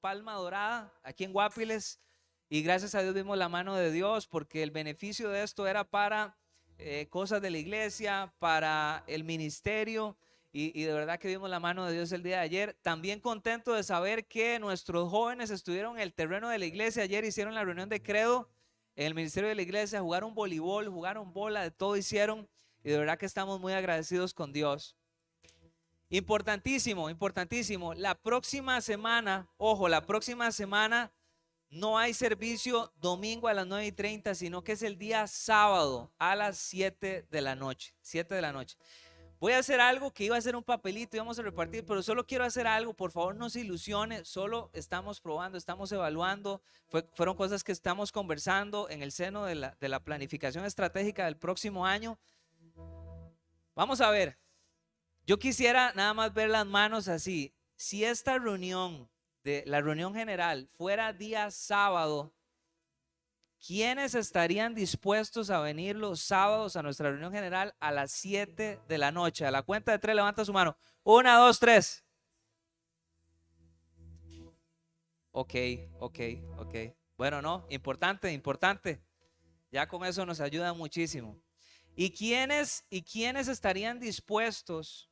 Palma Dorada, aquí en Guapiles, y gracias a Dios vimos la mano de Dios, porque el beneficio de esto era para cosas de la iglesia, para el ministerio, y de verdad que vimos la mano de Dios el día de ayer. También contento de saber que nuestros jóvenes estuvieron en el terreno de la iglesia. Ayer hicieron la reunión de credo en el ministerio de la iglesia, jugaron voleibol, jugaron bola, de todo hicieron, y de verdad que estamos muy agradecidos con Dios. Importantísimo, importantísimo. La próxima semana, ojo, la próxima semana no hay servicio domingo a las 9:30, sino que es el día sábado a las 7 de la noche. 7 de la noche. Voy a hacer algo que iba a ser un papelito y vamos a repartir, pero solo quiero hacer algo. Por favor, no se ilusione. Solo estamos probando, estamos evaluando. Fueron cosas que estamos conversando en el seno de la planificación estratégica del próximo año. Vamos a ver. Yo quisiera nada más ver las manos así. Si esta reunión, de la reunión general, fuera día sábado, ¿quiénes estarían dispuestos a venir los sábados a nuestra reunión general a las 7 de la noche? A la cuenta de 3, levanta su mano. 1, 2, 3. Ok, ok, ok. Bueno, no, importante, importante. Ya con eso nos ayuda muchísimo. ¿Y quiénes estarían dispuestos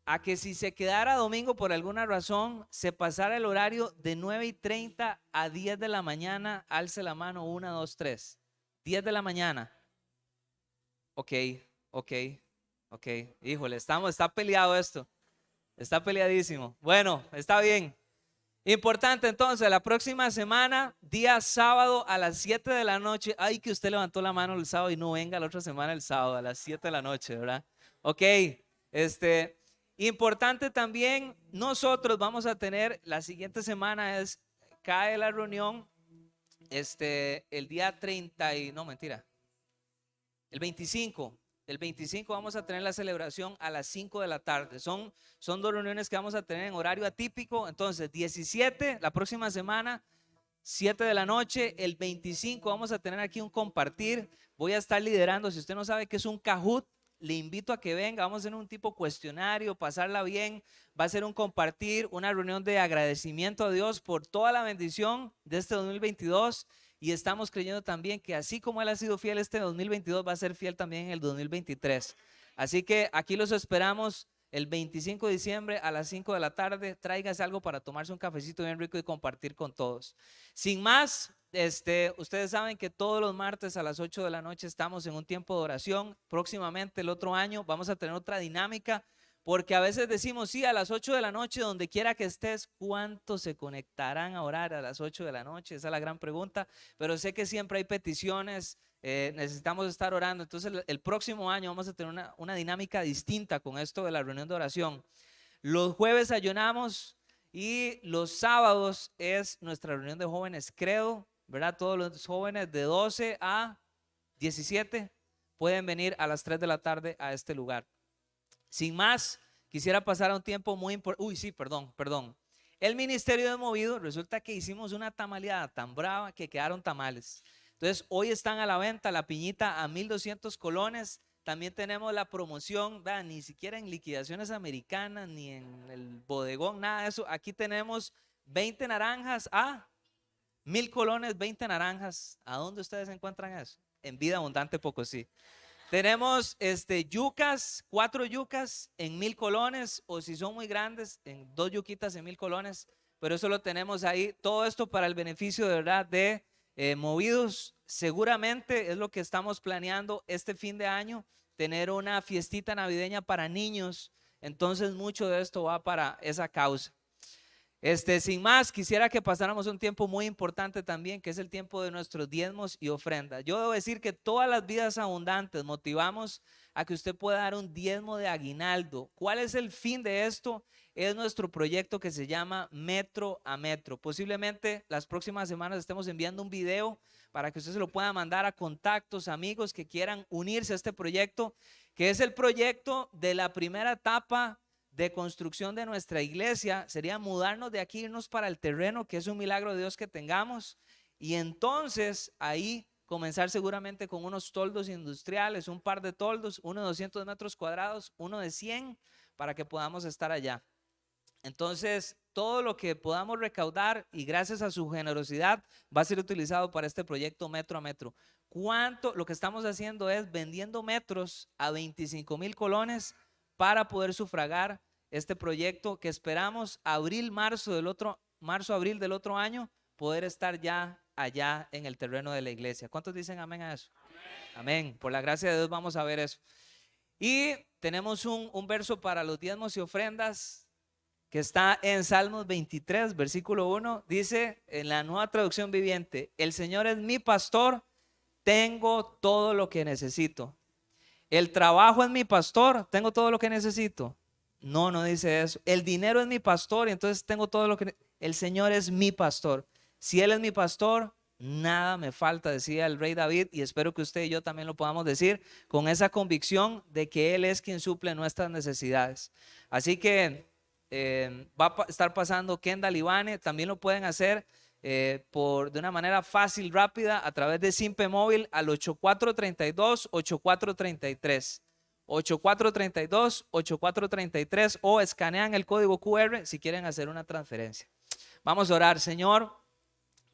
a que si se quedara domingo por alguna razón, se pasara el horario de 9:30 a 10 de la mañana? Alce la mano. 1, 2, 3. 10 de la mañana. Ok, ok, ok. Híjole, está peleado esto. Está peleadísimo. Bueno, está bien. Importante entonces, la próxima semana, día sábado a las 7 de la noche. Ay, que usted levantó la mano el sábado y no venga la otra semana el sábado a las 7 de la noche, ¿verdad? Ok, importante también, nosotros vamos a tener, la siguiente semana cae la reunión, el día 30 y, no, mentira, el 25. El 25 vamos a tener la celebración a las 5 de la tarde. Son 2 reuniones que vamos a tener en horario atípico. Entonces, 17, la próxima semana, 7 de la noche. El 25 vamos a tener aquí un compartir. Voy a estar liderando. Si usted no sabe qué es un Kahoot, le invito a que venga. Vamos a hacer un tipo cuestionario, pasarla bien. Va a ser un compartir, una reunión de agradecimiento a Dios por toda la bendición de este 2022. Y estamos creyendo también que así como Él ha sido fiel este 2022, va a ser fiel también en el 2023. Así que aquí los esperamos el 25 de diciembre a las 5 de la tarde. Tráigase algo para tomarse un cafecito bien rico y compartir con todos. Sin más, ustedes saben que todos los martes a las 8 de la noche estamos en un tiempo de oración. Próximamente el otro año vamos a tener otra dinámica, porque a veces decimos, sí, a las 8 de la noche, donde quiera que estés. ¿Cuántos se conectarán a orar a las 8 de la noche? Esa es la gran pregunta, pero sé que siempre hay peticiones, necesitamos estar orando. Entonces el próximo año vamos a tener una dinámica distinta con esto de la reunión de oración. Los jueves ayunamos y los sábados es nuestra reunión de jóvenes credo, ¿verdad? Todos los jóvenes de 12 a 17 pueden venir a las 3 de la tarde a este lugar. Sin más, quisiera pasar a un tiempo muy importante. Uy, sí, perdón. El ministerio de Movido, resulta que hicimos una tamaleada tan brava que quedaron tamales. Entonces, hoy están a la venta la piñita a 1,200 colones. También tenemos la promoción, ¿verdad? Ni siquiera en liquidaciones americanas, ni en el bodegón, nada de eso. Aquí tenemos 20 naranjas a 1,000 colones, 20 naranjas. ¿A dónde ustedes encuentran eso? En Vida Abundante Pocosí. Tenemos yucas, 4 yucas en 1,000 colones, o si son muy grandes, en 2 yuquitas en 1,000 colones, pero eso lo tenemos ahí. Todo esto para el beneficio de verdad de Movidos. Seguramente es lo que estamos planeando este fin de año, tener una fiestita navideña para niños. Entonces mucho de esto va para esa causa. Sin más, quisiera que pasáramos un tiempo muy importante también, que es el tiempo de nuestros diezmos y ofrendas. Yo debo decir que todas las vidas abundantes motivamos a que usted pueda dar un diezmo de aguinaldo. ¿Cuál es el fin de esto? Es nuestro proyecto que se llama Metro a Metro. Posiblemente las próximas semanas estemos enviando un video para que usted se lo pueda mandar a contactos, amigos que quieran unirse a este proyecto, que es el proyecto de la primera etapa de construcción de nuestra iglesia. Sería mudarnos de aquí, irnos para el terreno, que es un milagro de Dios que tengamos, y entonces ahí comenzar seguramente con unos toldos industriales, un par de toldos, uno de 200 metros cuadrados, uno de 100, para que podamos estar allá. Entonces, todo lo que podamos recaudar y gracias a su generosidad va a ser utilizado para este proyecto metro a metro. Lo que estamos haciendo es vendiendo metros a 25,000 colones para poder sufragar este proyecto que esperamos marzo, abril del otro año poder estar ya allá en el terreno de la iglesia. ¿Cuántos dicen amén a eso? Amén. Por la gracia de Dios vamos a ver eso. Y tenemos un verso para los diezmos y ofrendas que está en Salmos 23, versículo 1. Dice en la Nueva Traducción Viviente: el Señor es mi pastor, tengo todo lo que necesito. El trabajo es mi pastor, tengo todo lo que necesito. No, no dice eso. El dinero es mi pastor y entonces tengo todo lo que... El Señor es mi pastor. Si Él es mi pastor, nada me falta, decía el rey David, y espero que usted y yo también lo podamos decir con esa convicción de que Él es quien suple nuestras necesidades. Así que va a estar pasando Kendall y Vane, también lo pueden hacer de una manera fácil, rápida, a través de Simpe Móvil al 8432-8433. 8432-8433 o escanean el código QR si quieren hacer una transferencia. Vamos a orar. Señor,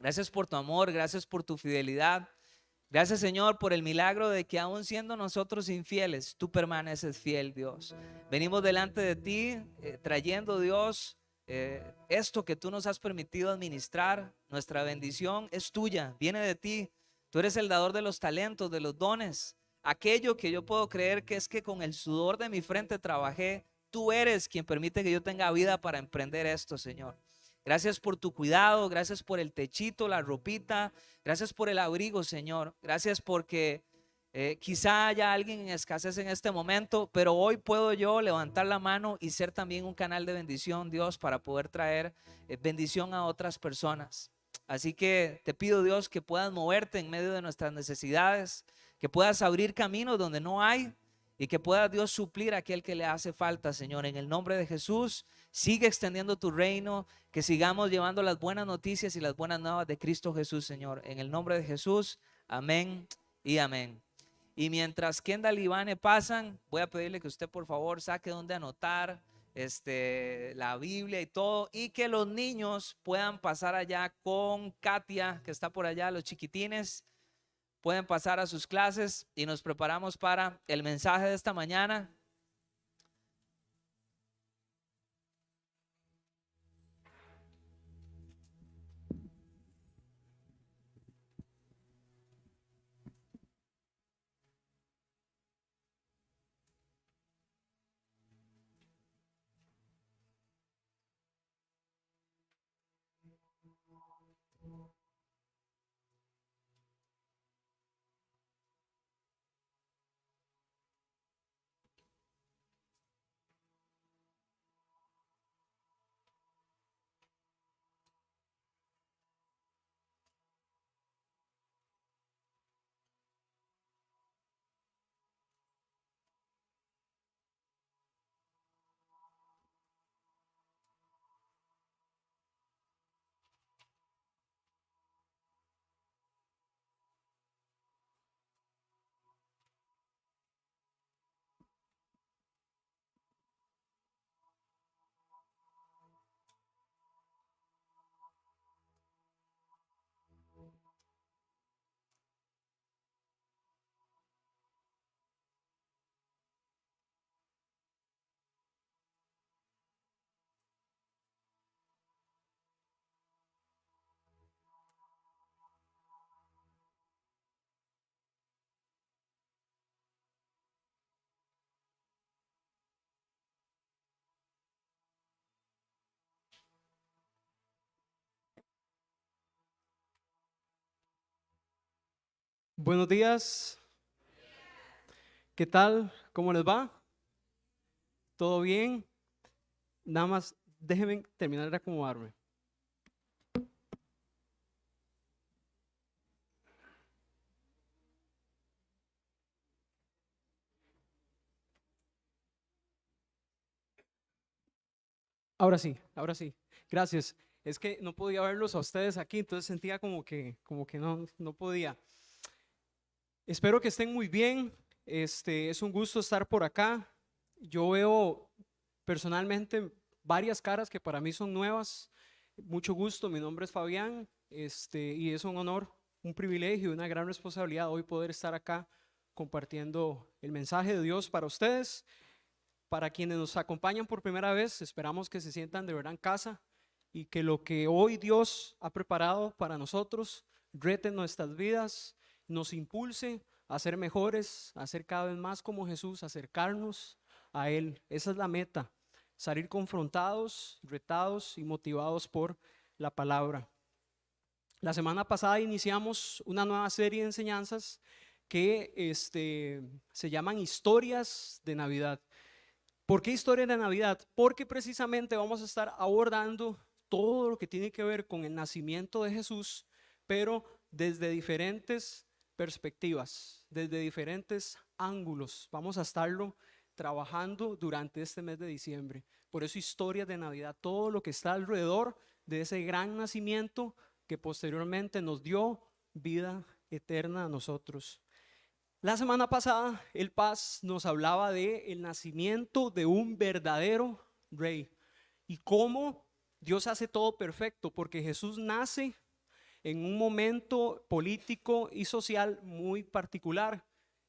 gracias por tu amor, gracias por tu fidelidad. Gracias, Señor, por el milagro de que aún siendo nosotros infieles, tú permaneces fiel, Dios. Venimos delante de ti trayendo, Dios, esto que tú nos has permitido administrar. Nuestra bendición es tuya, viene de ti. Tú eres el dador de los talentos, de los dones. Aquello que yo puedo creer que es que con el sudor de mi frente trabajé. Tú eres quien permite que yo tenga vida para emprender esto, Señor. Gracias por tu cuidado, gracias por el techito, la ropita, gracias por el abrigo, Señor. Gracias porque quizá haya alguien en escasez en este momento, pero hoy puedo yo levantar la mano y ser también un canal de bendición, Dios, para poder traer bendición a otras personas. Así que te pido, Dios, que puedas moverte en medio de nuestras necesidades, que puedas abrir caminos donde no hay y que pueda Dios suplir a aquel que le hace falta, Señor. En el nombre de Jesús, sigue extendiendo tu reino, que sigamos llevando las buenas noticias y las buenas nuevas de Cristo Jesús, Señor. En el nombre de Jesús, amén y amén. Y mientras Kendall y Ivane pasan, voy a pedirle que usted por favor saque donde anotar la Biblia y todo, y que los niños puedan pasar allá con Katia, que está por allá, los chiquitines. Pueden pasar a sus clases y nos preparamos para el mensaje de esta mañana. Buenos días, ¿qué tal? ¿Cómo les va? ¿Todo bien? Nada más déjenme terminar de acomodarme. Ahora sí, ahora sí. Gracias. Es que no podía verlos a ustedes aquí, entonces sentía como que no podía. Espero que estén muy bien. Es un gusto estar por acá. Yo veo personalmente varias caras que para mí son nuevas. Mucho gusto, mi nombre es Fabián, y es un honor, un privilegio, una gran responsabilidad hoy poder estar acá compartiendo el mensaje de Dios para ustedes. Para quienes nos acompañan por primera vez, esperamos que se sientan de verdad en casa y que lo que hoy Dios ha preparado para nosotros rete nuestras vidas, nos impulse a ser mejores, a ser cada vez más como Jesús, acercarnos a Él. Esa es la meta, salir confrontados, retados y motivados por la palabra. La semana pasada iniciamos una nueva serie de enseñanzas que se llaman Historias de Navidad. ¿Por qué historias de Navidad? Porque precisamente vamos a estar abordando todo lo que tiene que ver con el nacimiento de Jesús, pero desde diferentes perspectivas, desde diferentes ángulos. Vamos a estarlo trabajando durante este mes de diciembre. Por eso historias de Navidad, todo lo que está alrededor de ese gran nacimiento que posteriormente nos dio vida eterna a nosotros. La semana pasada, el Paz nos hablaba del nacimiento de un verdadero rey y cómo Dios hace todo perfecto, porque Jesús nace en un momento político y social muy particular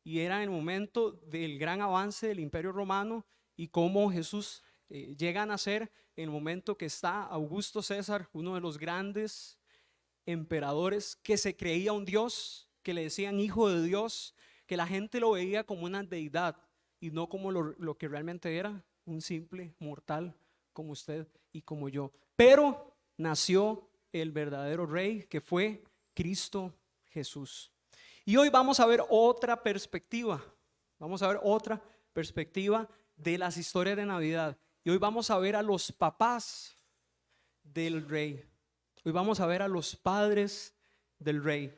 y era el momento del gran avance del Imperio Romano y cómo Jesús llega a nacer en el momento que está Augusto César, uno de los grandes emperadores que se creía un Dios, que le decían hijo de Dios, que la gente lo veía como una deidad y no como lo que realmente era, un simple mortal como usted y como yo. Pero nació el verdadero rey que fue Cristo Jesús. Y hoy vamos a ver otra perspectiva, de las historias de Navidad. Y hoy vamos a ver a los papás del rey. Hoy vamos a ver a los padres del rey.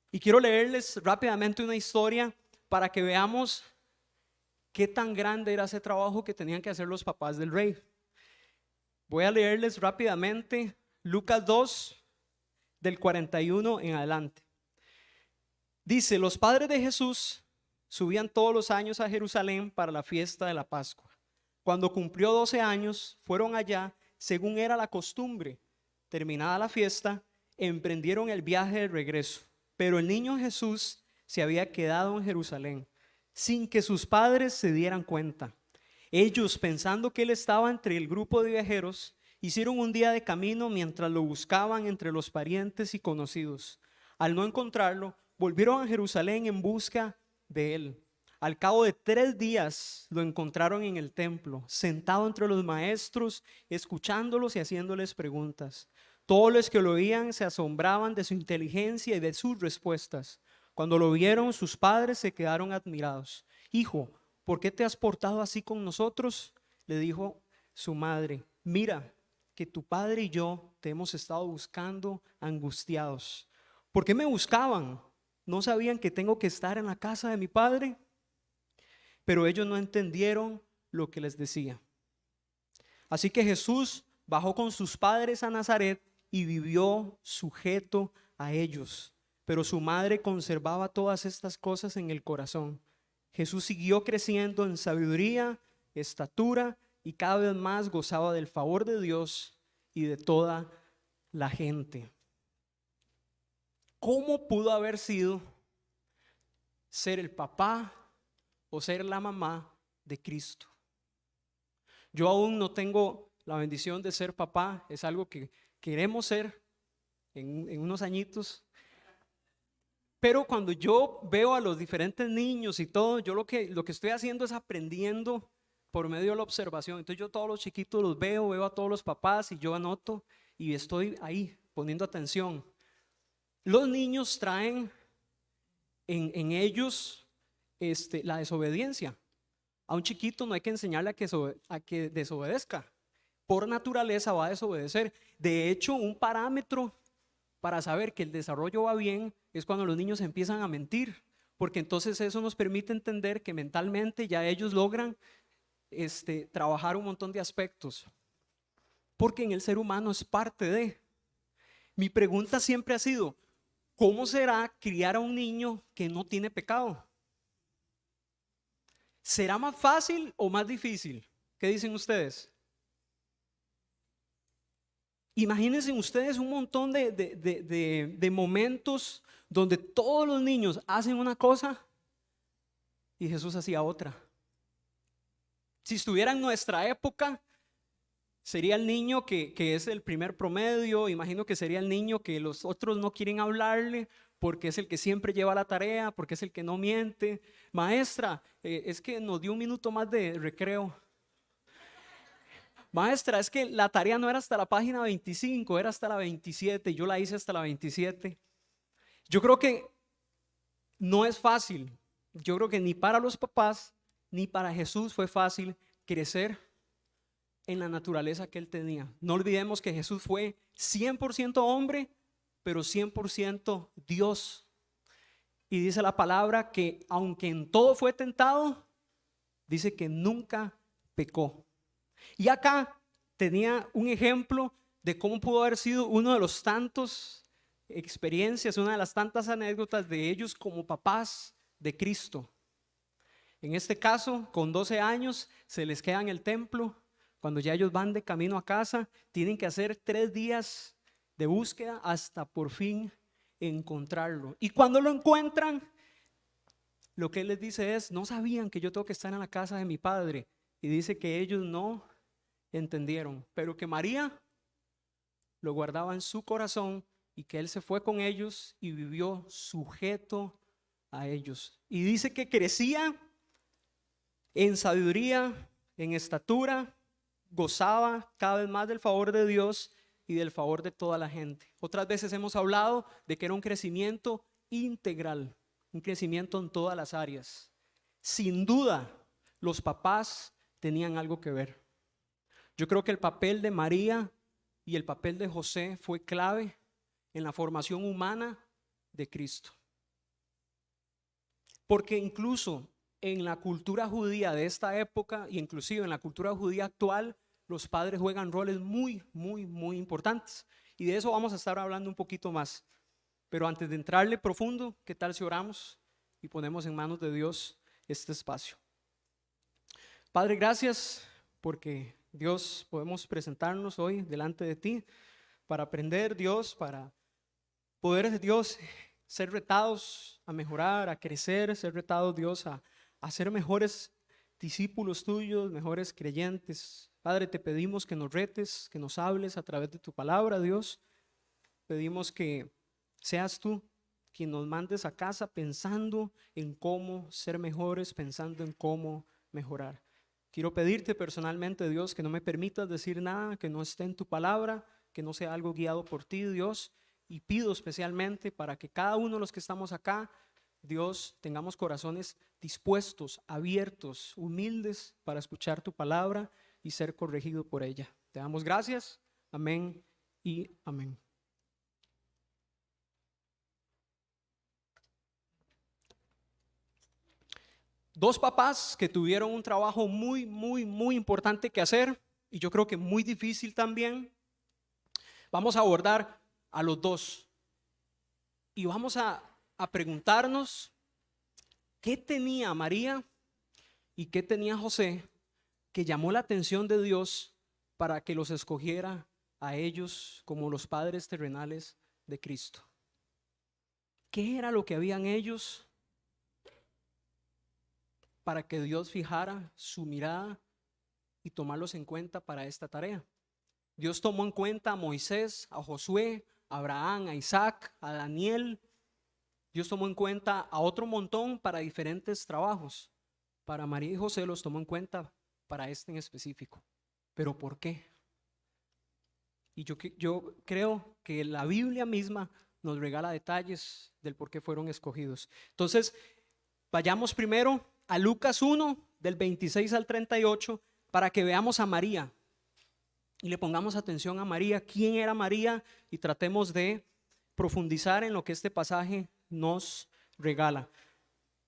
Y quiero leerles rápidamente una historia para que veamos qué tan grande era ese trabajo que tenían que hacer los papás del rey. Voy a leerles rápidamente Lucas 2, del 41 en adelante. Dice: los padres de Jesús subían todos los años a Jerusalén para la fiesta de la Pascua. Cuando cumplió 12 años, fueron allá según era la costumbre. Terminada la fiesta, emprendieron el viaje de regreso. Pero el niño Jesús se había quedado en Jerusalén, sin que sus padres se dieran cuenta. Ellos, pensando que él estaba entre el grupo de viajeros, hicieron un día de camino mientras lo buscaban entre los parientes y conocidos. Al no encontrarlo, volvieron a Jerusalén en busca de él. Al cabo de 3 días lo encontraron en el templo, sentado entre los maestros, escuchándolos y haciéndoles preguntas. Todos los que lo oían se asombraban de su inteligencia y de sus respuestas. Cuando lo vieron, sus padres se quedaron admirados. Hijo, ¿por qué te has portado así con nosotros? Le dijo su madre. Mira, que tu padre y yo te hemos estado buscando angustiados. ¿Por qué me buscaban? ¿No sabían que tengo que estar en la casa de mi padre? Pero ellos no entendieron lo que les decía. Así que Jesús bajó con sus padres a Nazaret y vivió sujeto a ellos. Pero su madre conservaba todas estas cosas en el corazón. Jesús siguió creciendo en sabiduría, estatura y cada vez más gozaba del favor de Dios y de toda la gente. ¿Cómo pudo haber sido ser el papá o ser la mamá de Cristo? Yo aún no tengo la bendición de ser papá, es algo que queremos ser en unos añitos. Pero cuando yo veo a los diferentes niños y todo, yo lo que estoy haciendo es aprendiendo por medio de la observación. Entonces yo todos los chiquitos los veo a todos los papás y yo anoto y estoy ahí poniendo atención. Los niños traen en ellos la desobediencia. A un chiquito no hay que enseñarle a que desobedezca. Por naturaleza va a desobedecer. De hecho, un parámetro para saber que el desarrollo va bien es cuando los niños empiezan a mentir, porque entonces eso nos permite entender que mentalmente ya ellos logran trabajar un montón de aspectos, porque en el ser humano es parte de. Mi pregunta siempre ha sido: ¿cómo será criar a un niño que no tiene pecado? ¿Será más fácil o más difícil? ¿Qué dicen ustedes? Imagínense ustedes un montón de momentos donde todos los niños hacen una cosa y Jesús hacía otra. Si estuviera en nuestra época, sería el niño que es el primer promedio. Imagino que sería el niño que los otros no quieren hablarle porque es el que siempre lleva la tarea, porque es el que no miente. Maestra, es que nos dio un minuto más de recreo. Maestra, es que la tarea no era hasta la página 25, era hasta la 27 y yo la hice hasta la 27. Yo creo que no es fácil. Yo creo que ni para los papás ni para Jesús fue fácil crecer en la naturaleza que él tenía. No olvidemos que Jesús fue 100% hombre, pero 100% Dios. Y dice la palabra que aunque en todo fue tentado, dice que nunca pecó. Y acá tenía un ejemplo de cómo pudo haber sido uno de los tantos experiencias, una de las tantas anécdotas de ellos como papás de Cristo. En este caso, con 12 años, se les queda en el templo. Cuando ya ellos van de camino a casa, tienen que hacer 3 días de búsqueda hasta por fin encontrarlo. Y cuando lo encuentran, lo que él les dice es: no sabían que yo tengo que estar en la casa de mi padre. Y dice que ellos no entendieron, pero que María lo guardaba en su corazón y que él se fue con ellos y vivió sujeto a ellos. Y dice que crecía en sabiduría, en estatura, gozaba cada vez más del favor de Dios y del favor de toda la gente. Otras veces hemos hablado de que era un crecimiento integral, un crecimiento en todas las áreas. Sin duda, los papás tenían algo que ver. Yo creo que el papel de María y el papel de José fue clave en la formación humana de Cristo. Porque incluso en la cultura judía de esta época, y inclusive en la cultura judía actual, los padres juegan roles muy importantes. Y de eso vamos a estar hablando un poquito más. Pero antes de entrarle profundo, ¿qué tal si oramos y ponemos en manos de Dios este espacio? Padre, gracias porque Dios podemos presentarnos hoy delante de ti para aprender, Dios, para poder, Dios, ser retados a mejorar, a crecer, ser retados, Dios, a ser mejores discípulos tuyos, mejores creyentes. Padre, te pedimos que nos retes, que nos hables a través de tu palabra, Dios. Pedimos que seas tú quien nos mandes a casa pensando en cómo ser mejores, pensando en cómo mejorar. Quiero pedirte personalmente, Dios, que no me permitas decir nada que no esté en tu palabra, que no sea algo guiado por ti, Dios. Y pido especialmente para que cada uno de los que estamos acá, Dios, tengamos corazones dispuestos, abiertos, humildes para escuchar tu palabra y ser corregido por ella. Te damos gracias. Amén y amén. Dos papás que tuvieron un trabajo muy importante que hacer, y yo creo que muy difícil también. Vamos a abordar a los dos y vamos a preguntarnos qué tenía María y qué tenía José que llamó la atención de Dios para que los escogiera a ellos como los padres terrenales de Cristo. ¿Qué era lo que habían ellos para que Dios fijara su mirada y tomarlos en cuenta para esta tarea? Dios tomó en cuenta a Moisés, a Josué, a Abraham, a Isaac, a Daniel. Dios tomó en cuenta a otro montón para diferentes trabajos. Para María y José los tomó en cuenta para este en específico. ¿Pero por qué? Y yo creo que la Biblia misma nos regala detalles del por qué fueron escogidos. Entonces, vayamos primero a Lucas 1, del 26 al 38, para que veamos a María y le pongamos atención a María, quién era María, y tratemos de profundizar en lo que este pasaje nos regala.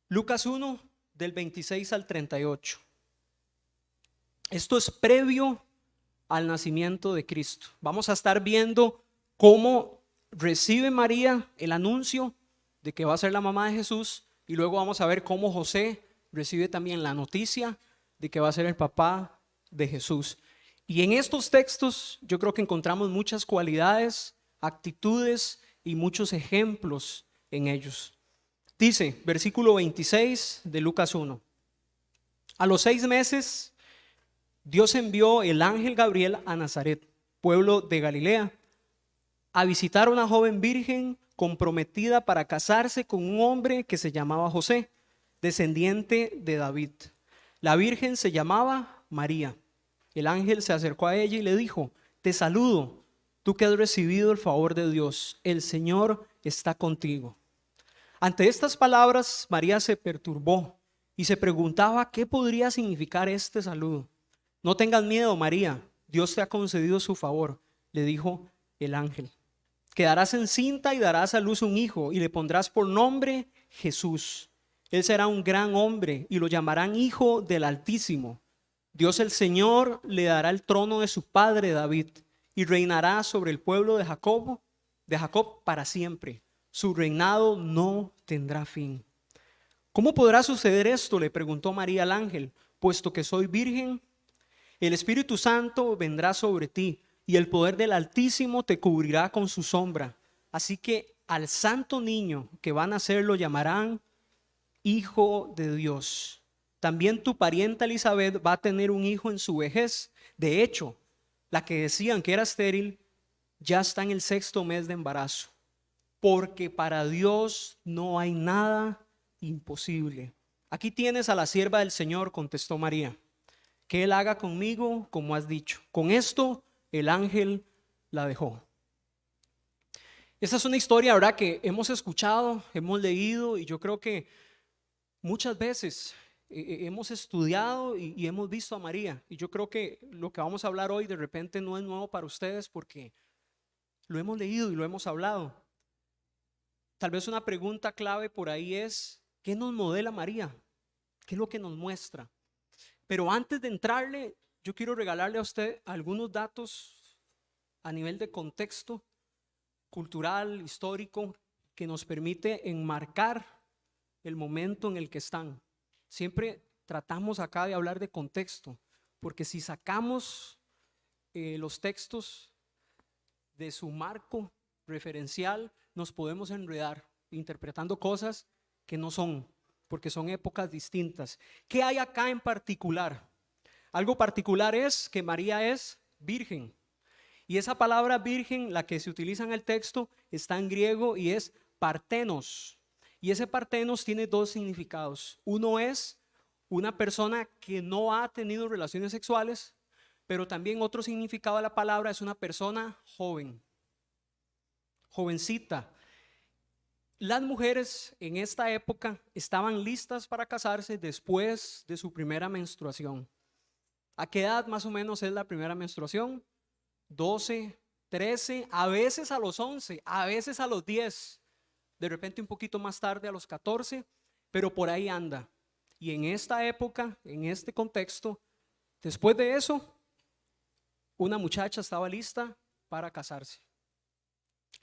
Lucas 1, del 26 al 38. Esto es previo al nacimiento de Cristo. Vamos a estar viendo cómo recibe María el anuncio de que va a ser la mamá de Jesús, y luego vamos a ver cómo José recibe también la noticia de que va a ser el papá de Jesús. Y en estos textos yo creo que encontramos muchas cualidades, actitudes y muchos ejemplos en ellos. Dice, versículo 26 de Lucas 1. A los 6 meses, Dios envió el ángel Gabriel a Nazaret, pueblo de Galilea, a visitar a una joven virgen comprometida para casarse con un hombre que se llamaba José, descendiente de David. La virgen se llamaba María. El ángel se acercó a ella y le dijo: te saludo, tú que has recibido el favor de Dios, el Señor está contigo. Ante estas palabras, María se perturbó y se preguntaba qué podría significar este saludo. No tengas miedo, María, Dios te ha concedido su favor, le dijo el ángel. Quedarás encinta y darás a luz un hijo y le pondrás por nombre Jesús. Él será un gran hombre y lo llamarán Hijo del Altísimo. Dios el Señor le dará el trono de su padre David y reinará sobre el pueblo de Jacob para siempre. Su reinado no tendrá fin. ¿Cómo podrá suceder esto?, le preguntó María al ángel. Puesto que soy virgen, el Espíritu Santo vendrá sobre ti y el poder del Altísimo te cubrirá con su sombra. Así que al santo niño que va a nacer lo llamarán Hijo de Dios. También tu parienta Elizabeth va a tener un hijo en su vejez. De hecho, la que decían que era estéril ya está en el 6º mes de embarazo, porque para Dios no hay nada imposible. Aquí tienes a la sierva del Señor, contestó María, que Él haga conmigo como has dicho. Con esto el ángel la dejó. Esta es una historia, ¿verdad?, que hemos escuchado, hemos leído, y yo creo que muchas veces hemos estudiado y hemos visto a María. Y yo creo que lo que vamos a hablar hoy de repente no es nuevo para ustedes porque lo hemos leído y lo hemos hablado. Tal vez una pregunta clave por ahí es: ¿qué nos modela María? ¿Qué es lo que nos muestra? Pero antes de entrarle, yo quiero regalarle a usted algunos datos a nivel de contexto cultural, histórico, que nos permite enmarcar el momento en el que están. Siempre tratamos acá de hablar de contexto, porque si sacamos los textos de su marco referencial, nos podemos enredar interpretando cosas que no son, porque son épocas distintas. ¿Qué hay acá en particular? Algo particular es que María es virgen. Y esa palabra virgen, la que se utiliza en el texto, está en griego y es partenos. Y ese partenos tiene dos significados. Uno es una persona que no ha tenido relaciones sexuales, pero también otro significado de la palabra es una persona joven, jovencita. Las mujeres en esta época estaban listas para casarse después de su primera menstruación. ¿A qué edad más o menos es la primera menstruación? 12, 13, a veces a los 11, a veces a los 10, de repente un poquito más tarde a los 14, pero por ahí anda. Y en esta época, en este contexto, después de eso, una muchacha estaba lista para casarse.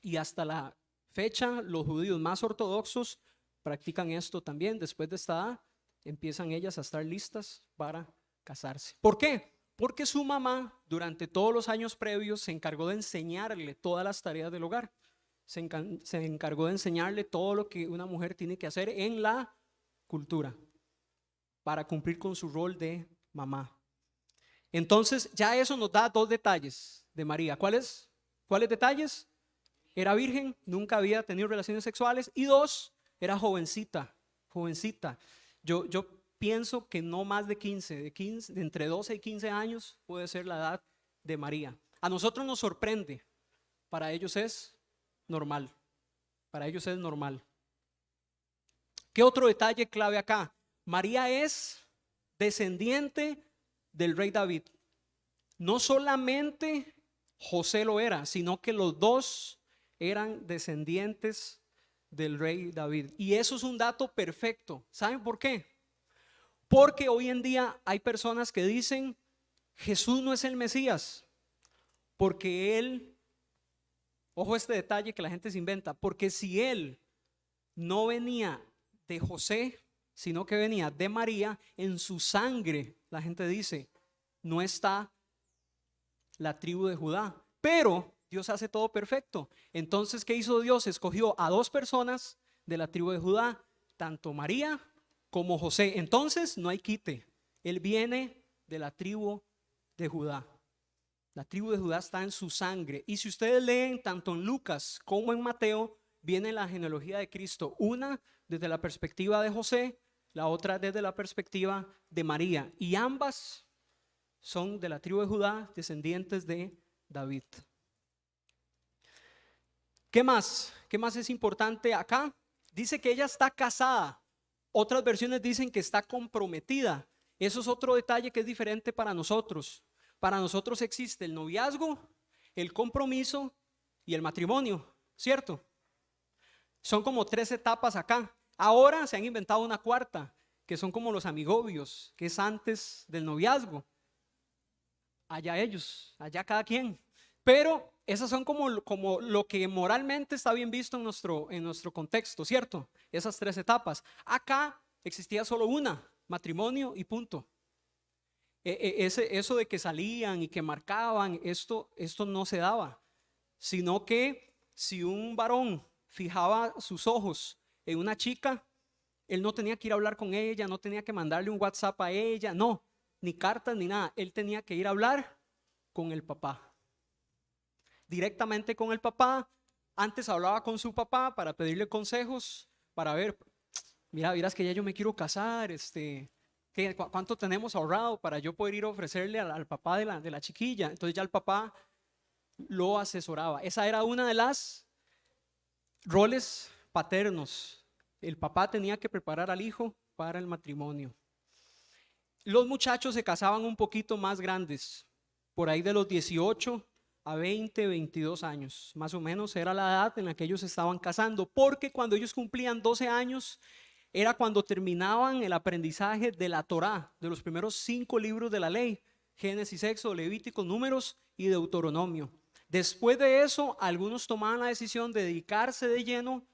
Y hasta la fecha, los judíos más ortodoxos practican esto también. Después de esta edad, empiezan ellas a estar listas para casarse. ¿Por qué? Porque su mamá, durante todos los años previos, se encargó de enseñarle todas las tareas del hogar. Se encargó de enseñarle todo lo que una mujer tiene que hacer en la cultura para cumplir con su rol de mamá. Entonces, ya eso nos da dos detalles de María. ¿Cuáles detalles? Era virgen, nunca había tenido relaciones sexuales, y dos, era jovencita. Yo pienso que no más de 15, de entre 12 y 15 años puede ser la edad de María. A nosotros nos sorprende, para ellos es normal. ¿Qué otro detalle clave acá? María es descendiente del rey David. No solamente José lo era, sino que los dos eran descendientes del rey David. Y eso es un dato perfecto. ¿Saben por qué? Porque hoy en día hay personas que dicen: Jesús no es el Mesías, porque él, ojo este detalle que la gente se inventa, porque si él no venía de José, sino que venía de María, en su sangre, la gente dice, no está la tribu de Judá. Pero Dios hace todo perfecto. Entonces, ¿qué hizo Dios? Escogió a 2 personas de la tribu de Judá, tanto María como José. Entonces, no hay quite. Él viene de la tribu de Judá. La tribu de Judá está en su sangre. Y si ustedes leen tanto en Lucas como en Mateo, viene la genealogía de Cristo. Una desde la perspectiva de José, la otra desde la perspectiva de María. Y ambas son de la tribu de Judá, descendientes de David. ¿Qué más? ¿Qué más es importante acá? Dice que ella está casada. Otras versiones dicen que está comprometida. Eso es otro detalle que es diferente para nosotros. Para nosotros existe el noviazgo, el compromiso y el matrimonio, ¿cierto? Son como 3 etapas acá. Ahora se han inventado una cuarta, que son como los amigobios, que es antes del noviazgo. Allá ellos, allá cada quien. Pero esas son como lo que moralmente está bien visto en nuestro contexto, ¿cierto? Esas 3 etapas. Acá existía solo una, matrimonio y punto. Eso de que salían y que marcaban, esto no se daba, sino que si un varón fijaba sus ojos en una chica, él no tenía que ir a hablar con ella, no tenía que mandarle un WhatsApp a ella, no, ni cartas ni nada, él tenía que ir a hablar con el papá, directamente con el papá. Antes hablaba con su papá para pedirle consejos, para ver, mira, miras que ya yo me quiero casar, ¿cuánto tenemos ahorrado para yo poder ir a ofrecerle al papá de la chiquilla? Entonces ya el papá lo asesoraba. Esa era una de las roles paternos. El papá tenía que preparar al hijo para el matrimonio. Los muchachos se casaban un poquito más grandes, por ahí de los 18 a 20, 22 años. Más o menos era la edad en la que ellos se estaban casando, porque cuando ellos cumplían 12 años, era cuando terminaban el aprendizaje de la Torá, de los primeros 5 libros de la ley: Génesis, Éxodo, Levítico, Números y Deuteronomio. Después de eso, algunos tomaban la decisión de dedicarse de lleno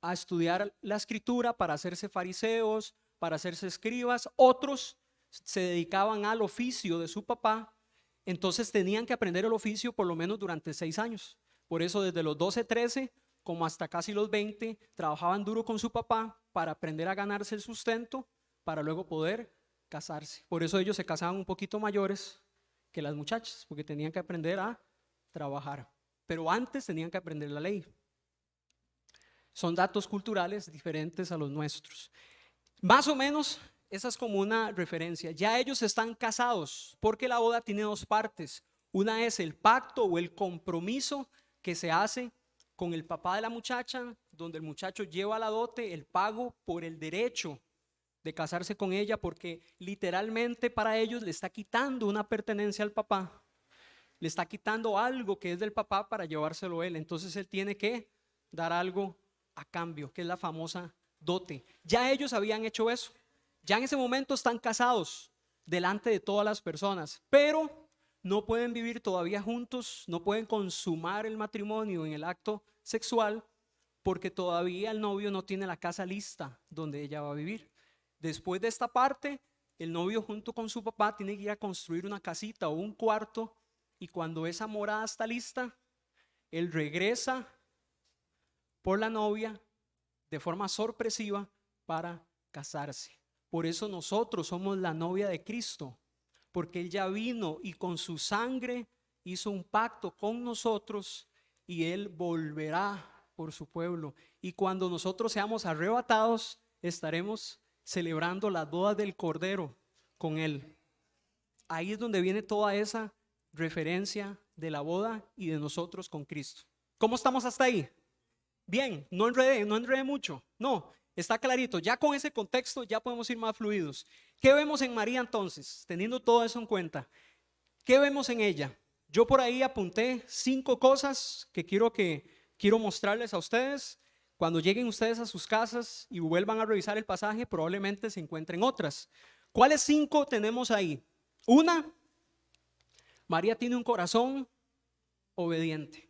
a estudiar la escritura para hacerse fariseos, para hacerse escribas. Otros se dedicaban al oficio de su papá, entonces tenían que aprender el oficio por lo menos durante 6 años. Por eso desde los 12, 13 como hasta casi los 20 trabajaban duro con su papá para aprender a ganarse el sustento para luego poder casarse. Por eso ellos se casaban un poquito mayores que las muchachas, porque tenían que aprender a trabajar, pero antes tenían que aprender la ley. Son datos culturales diferentes a los nuestros. Más o menos esa es como una referencia. Ya ellos están casados, porque la boda tiene 2 partes. Una es el pacto o el compromiso que se hace con el papá de la muchacha, donde el muchacho lleva la dote, el pago por el derecho de casarse con ella, porque literalmente para ellos le está quitando una pertenencia al papá, le está quitando algo que es del papá para llevárselo él. Entonces él tiene que dar algo a cambio, que es la famosa dote. Ya ellos habían hecho eso, ya en ese momento están casados delante de todas las personas, pero no pueden vivir todavía juntos, no pueden consumar el matrimonio en el acto sexual, porque todavía el novio no tiene la casa lista donde ella va a vivir. Después de esta parte, el novio junto con su papá tiene que ir a construir una casita o un cuarto, y cuando esa morada está lista, él regresa por la novia de forma sorpresiva para casarse. Por eso nosotros somos la novia de Cristo, porque Él ya vino y con su sangre hizo un pacto con nosotros, y Él volverá por su pueblo. Y cuando nosotros seamos arrebatados, estaremos celebrando las bodas del Cordero con Él. Ahí es donde viene toda esa referencia de la boda y de nosotros con Cristo. ¿Cómo estamos hasta ahí? Bien, no enredé mucho. No, está clarito. Ya con ese contexto ya podemos ir más fluidos. ¿Qué vemos en María entonces? Teniendo todo eso en cuenta, ¿qué vemos en ella? Yo por ahí apunté 5 cosas que quiero mostrarles a ustedes. Cuando lleguen ustedes a sus casas y vuelvan a revisar el pasaje, probablemente se encuentren otras. ¿Cuáles 5 tenemos ahí? Una, María tiene un corazón obediente.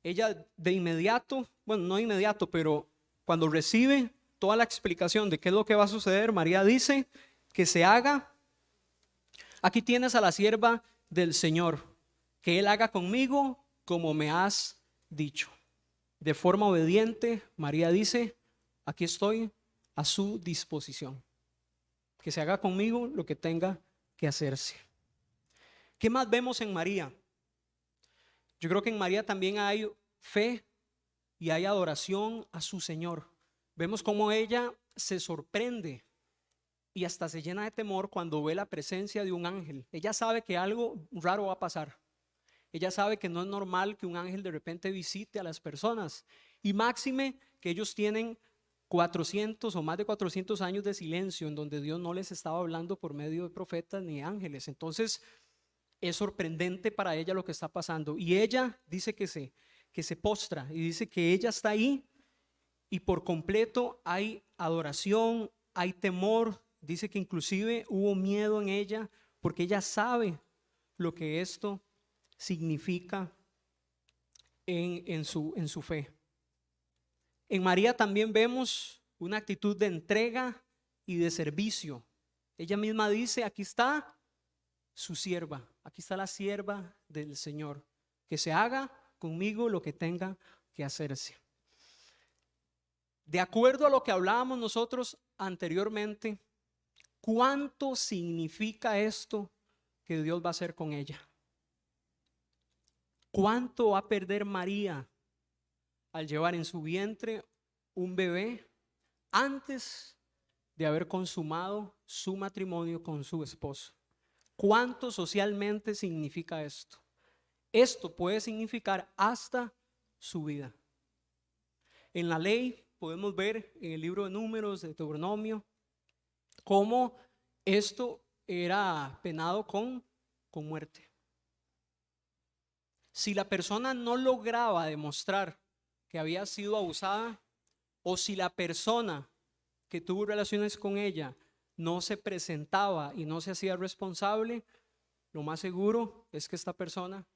Ella de inmediato, bueno, no inmediato, pero cuando recibe toda la explicación de qué es lo que va a suceder, María dice que se haga. Aquí tienes a la sierva del Señor, que Él haga conmigo como me has dicho. De forma obediente, María dice, aquí estoy a su disposición. Que se haga conmigo lo que tenga que hacerse. ¿Qué más vemos en María? Yo creo que en María también hay fe y hay adoración a su Señor. Vemos cómo ella se sorprende y hasta se llena de temor cuando ve la presencia de un ángel. Ella sabe que algo raro va a pasar. Ella sabe que no es normal que un ángel de repente visite a las personas. Y máxime que ellos tienen 400 o más de 400 años de silencio en donde Dios no les estaba hablando por medio de profetas ni ángeles. Entonces es sorprendente para ella lo que está pasando. Y ella dice que se postra y dice que ella está ahí y por completo hay adoración, hay temor. Dice que inclusive hubo miedo en ella porque ella sabe lo que esto significa en su fe. En María también vemos una actitud de entrega y de servicio. Ella misma dice, aquí está su sierva, aquí está la sierva del Señor, que se haga conmigo lo que tenga que hacerse. De acuerdo a lo que hablábamos nosotros anteriormente, ¿cuánto significa esto que Dios va a hacer con ella? ¿Cuánto va a perder María al llevar en su vientre un bebé antes de haber consumado su matrimonio con su esposo? ¿Cuánto socialmente significa esto? Esto puede significar hasta su vida. En la ley podemos ver en el libro de Números, de Deuteronomio, cómo esto era penado con muerte. Si la persona no lograba demostrar que había sido abusada, o si la persona que tuvo relaciones con ella no se presentaba y no se hacía responsable, lo más seguro es que esta persona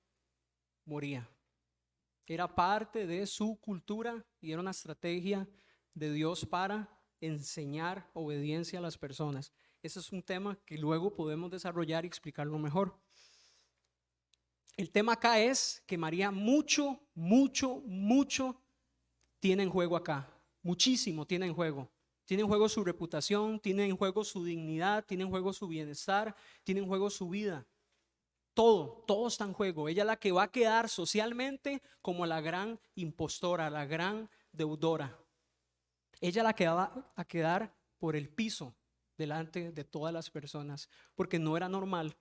moría. Era parte de su cultura y era una estrategia de Dios para enseñar obediencia a las personas. Ese es un tema que luego podemos desarrollar y explicarlo mejor. El tema acá es que María mucho tiene en juego acá. Muchísimo tiene en juego. Tiene en juego su reputación, tiene en juego su dignidad, tiene en juego su bienestar, tiene en juego su vida. Todo está en juego. Ella es la que va a quedar socialmente como la gran impostora, la gran deudora. Ella es la que va a quedar por el piso delante de todas las personas, porque no era normal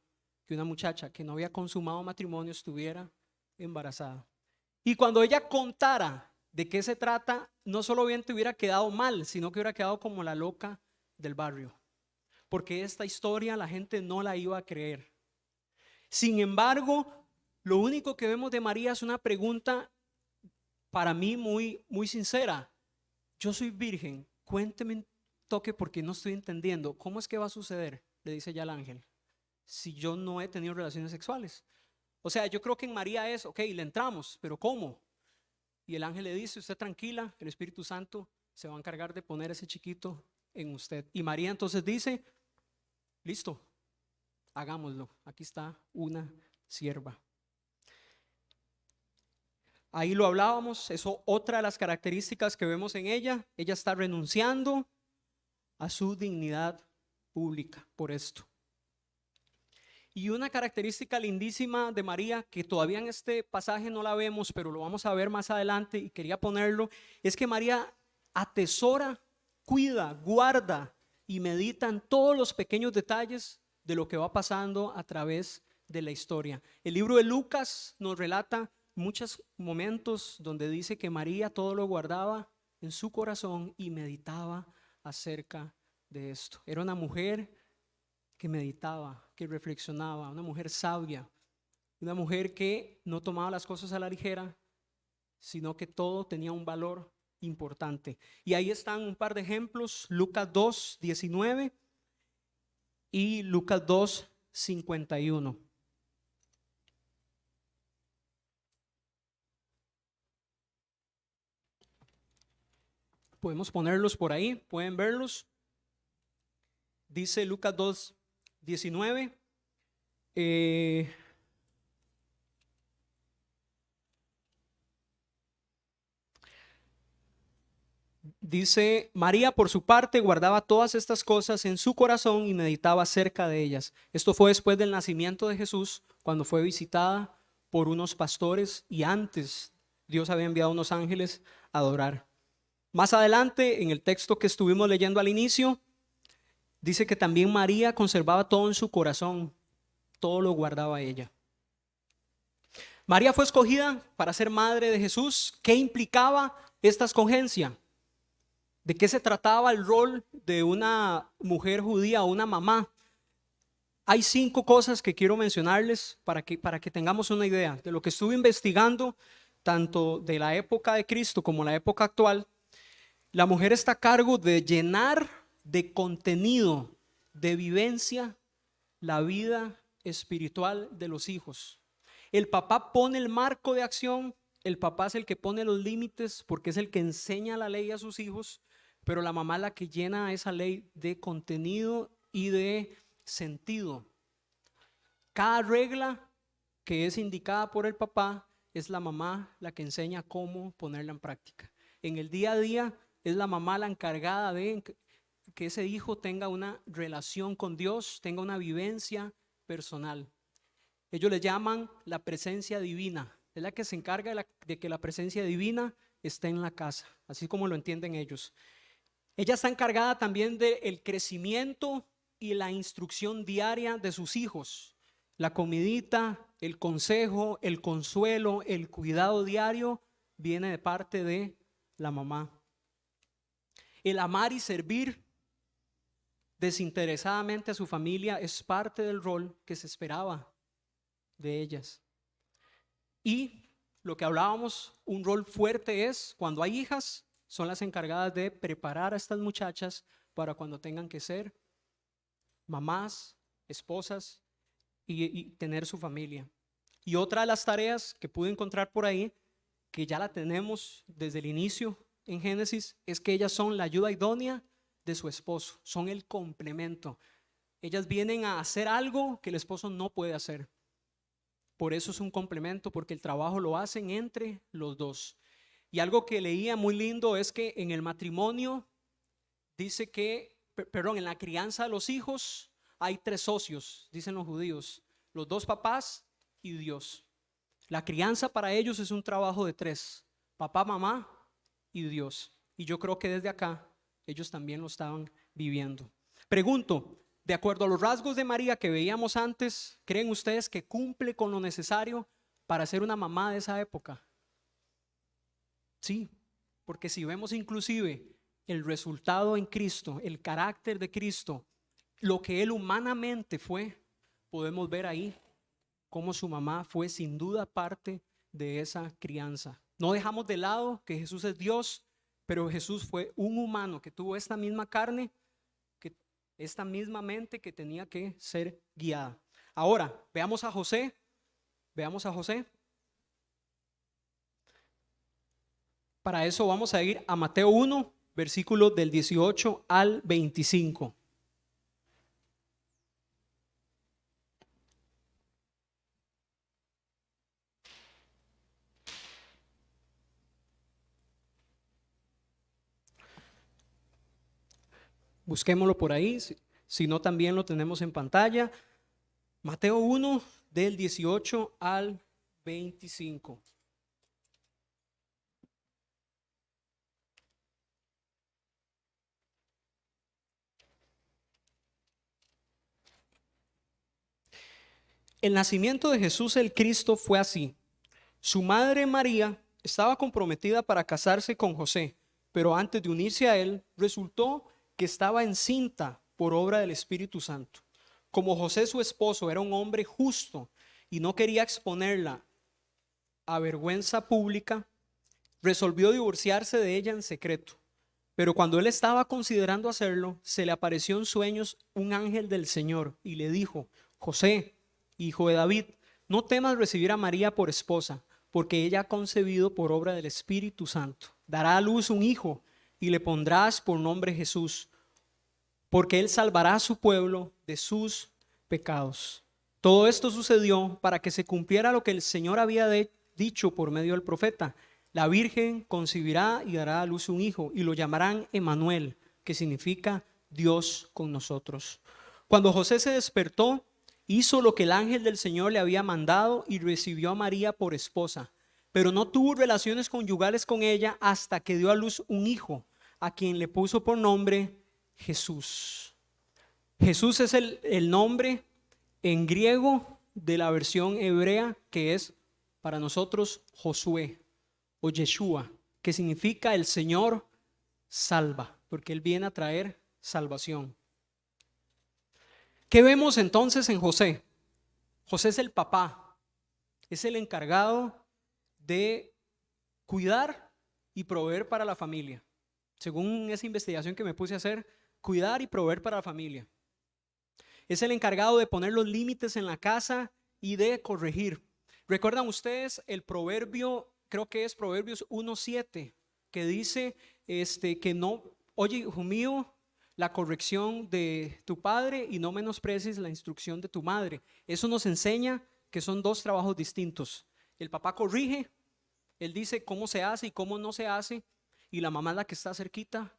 que una muchacha que no había consumado matrimonio estuviera embarazada. Y cuando ella contara de qué se trata, no solamente hubiera quedado mal, sino que hubiera quedado como la loca del barrio, porque esta historia la gente no la iba a creer. Sin embargo, lo único que vemos de María es una pregunta para mí muy sincera. Yo soy virgen, cuénteme un toque porque no estoy entendiendo. ¿Cómo es que va a suceder? Le dice ya el ángel, si yo no he tenido relaciones sexuales. O sea, yo creo que en María es, ok, le entramos, pero ¿cómo? Y el ángel le dice, usted tranquila, el Espíritu Santo se va a encargar de poner ese chiquito en usted. Y María entonces dice, listo, hagámoslo, aquí está una sierva. Ahí lo hablábamos, eso otra de las características que vemos en ella. Ella está renunciando a su dignidad pública por esto. Y una característica lindísima de María, que todavía en este pasaje no la vemos, pero lo vamos a ver más adelante y quería ponerlo, es que María atesora, cuida, guarda y medita en todos los pequeños detalles de lo que va pasando a través de la historia. El libro de Lucas nos relata muchos momentos donde dice que María todo lo guardaba en su corazón y meditaba acerca de esto. Era una mujer que meditaba, que reflexionaba, una mujer sabia, una mujer que no tomaba las cosas a la ligera, sino que todo tenía un valor importante. Y ahí están un par de ejemplos, Lucas 2:19 y Lucas 2:51. Podemos ponerlos por ahí, pueden verlos. Dice Lucas 2:19, Dice, María por su parte guardaba todas estas cosas en su corazón y meditaba acerca de ellas. Esto fue después del nacimiento de Jesús, cuando fue visitada por unos pastores y antes Dios había enviado unos ángeles a adorar. Más adelante, en el texto que estuvimos leyendo al inicio, dice que también María conservaba todo en su corazón, todo lo guardaba ella. María fue escogida para ser madre de Jesús. ¿Qué implicaba esta escogencia? ¿De qué se trataba el rol de una mujer judía o una mamá? Hay 5 cosas que quiero mencionarles para que tengamos una idea de lo que estuve investigando, tanto de la época de Cristo como la época actual. La mujer está a cargo de llenar de contenido, de vivencia, la vida espiritual de los hijos. El papá pone el marco de acción, el papá es el que pone los límites porque es el que enseña la ley a sus hijos, pero la mamá es la que llena esa ley de contenido y de sentido. Cada regla que es indicada por el papá es la mamá la que enseña cómo ponerla en práctica. En el día a día es la mamá la encargada de que ese hijo tenga una relación con Dios, tenga una vivencia personal. Ellos le llaman la presencia divina. Es la que se encarga de que la presencia divina esté en la casa, así como lo entienden ellos. Ella está encargada también del crecimiento y la instrucción diaria de sus hijos. La comidita, el consejo, el consuelo, el cuidado diario viene de parte de la mamá. El amar y servir desinteresadamente a su familia es parte del rol que se esperaba de ellas. Y lo que hablábamos, un rol fuerte es cuando hay hijas, son las encargadas de preparar a estas muchachas para cuando tengan que ser mamás, esposas y tener su familia. Y otra de las tareas que pude encontrar por ahí, que ya la tenemos desde el inicio en Génesis, es que ellas son la ayuda idónea de su esposo, son el complemento. Ellas vienen a hacer algo que el esposo no puede hacer. Por eso es un complemento, porque el trabajo lo hacen entre los dos. Y algo que leía muy lindo es que en el matrimonio dice que, en la crianza de los hijos hay 3 socios, dicen los judíos, los 2 papás y Dios. La crianza para ellos es un trabajo de 3, papá, mamá y Dios. Y yo creo que desde acá ellos también lo estaban viviendo. Pregunto, de acuerdo a los rasgos de María que veíamos antes, ¿creen ustedes que cumple con lo necesario para ser una mamá de esa época? Sí, porque si vemos inclusive el resultado en Cristo, el carácter de Cristo, lo que Él humanamente fue, podemos ver ahí cómo su mamá fue sin duda parte de esa crianza. No dejamos de lado que Jesús es Dios, pero Jesús fue un humano que tuvo esta misma carne, esta misma mente que tenía que ser guiada. Ahora, veamos a José. Para eso vamos a ir a Mateo 1, versículos del 18 al 25. Busquémoslo por ahí, si no también lo tenemos en pantalla. Mateo 1 del 18 al 25. El nacimiento de Jesús el Cristo fue así. Su madre María estaba comprometida para casarse con José, pero antes de unirse a él, resultó que estaba encinta por obra del Espíritu Santo. Como José, su esposo, era un hombre justo y no quería exponerla a vergüenza pública, resolvió divorciarse de ella en secreto. Pero cuando él estaba considerando hacerlo, se le apareció en sueños un ángel del Señor y le dijo: José, hijo de David, no temas recibir a María por esposa, porque ella ha concebido por obra del Espíritu Santo. Dará a luz un hijo y le pondrás por nombre Jesús, porque él salvará a su pueblo de sus pecados. Todo esto sucedió para que se cumpliera lo que el Señor había dicho por medio del profeta: La virgen concebirá y dará a luz un hijo y lo llamarán Emmanuel, que significa Dios con nosotros. Cuando José se despertó, hizo lo que el ángel del Señor le había mandado y recibió a María por esposa, pero no tuvo relaciones conyugales con ella hasta que dio a luz un hijo, a quien le puso por nombre Jesús. Jesús es el nombre en griego de la versión hebrea, que es para nosotros Josué o Yeshua, que significa el Señor salva, porque Él viene a traer salvación. ¿Qué vemos entonces en José? José es el papá, es el encargado de cuidar y proveer para la familia. Según esa investigación que me puse a hacer, cuidar y proveer para la familia. Es el encargado de poner los límites en la casa y de corregir. ¿Recuerdan ustedes el proverbio, creo que es Proverbios 1:7, que dice que no, oye, hijo mío, la corrección de tu padre y no menosprecies la instrucción de tu madre? Eso nos enseña que son dos trabajos distintos. El papá corrige, él dice cómo se hace y cómo no se hace, y la mamá es la que está cerquita,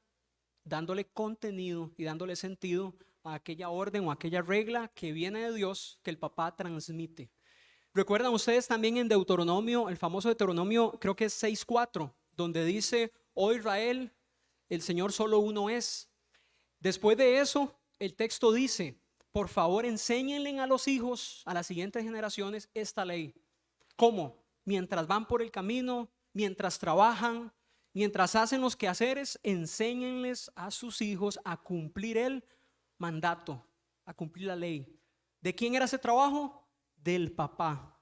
dándole contenido y dándole sentido a aquella orden o a aquella regla que viene de Dios, que el papá transmite. ¿Recuerdan ustedes también en Deuteronomio, el famoso Deuteronomio, creo que es 6:4, donde dice: oh Israel, el Señor solo uno es? Después de eso, el texto dice: por favor, enséñenle a los hijos, a las siguientes generaciones, esta ley. ¿Cómo? Mientras van por el camino, mientras trabajan, mientras hacen los quehaceres, enséñenles a sus hijos a cumplir el mandato, a cumplir la ley. ¿De quién era ese trabajo? Del papá.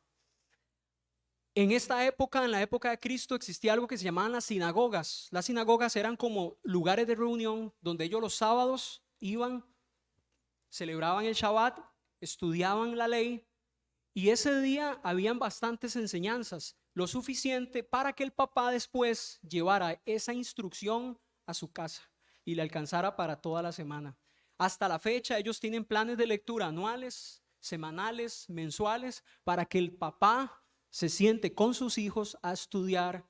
En esta época, en la época de Cristo, existía algo que se llamaban las sinagogas. Las sinagogas eran como lugares de reunión donde ellos los sábados iban, celebraban el Shabbat, estudiaban la ley, y ese día habían bastantes enseñanzas, lo suficiente para que el papá después llevara esa instrucción a su casa y le alcanzara para toda la semana. Hasta la fecha ellos tienen planes de lectura anuales, semanales, mensuales, para que el papá se siente con sus hijos a estudiar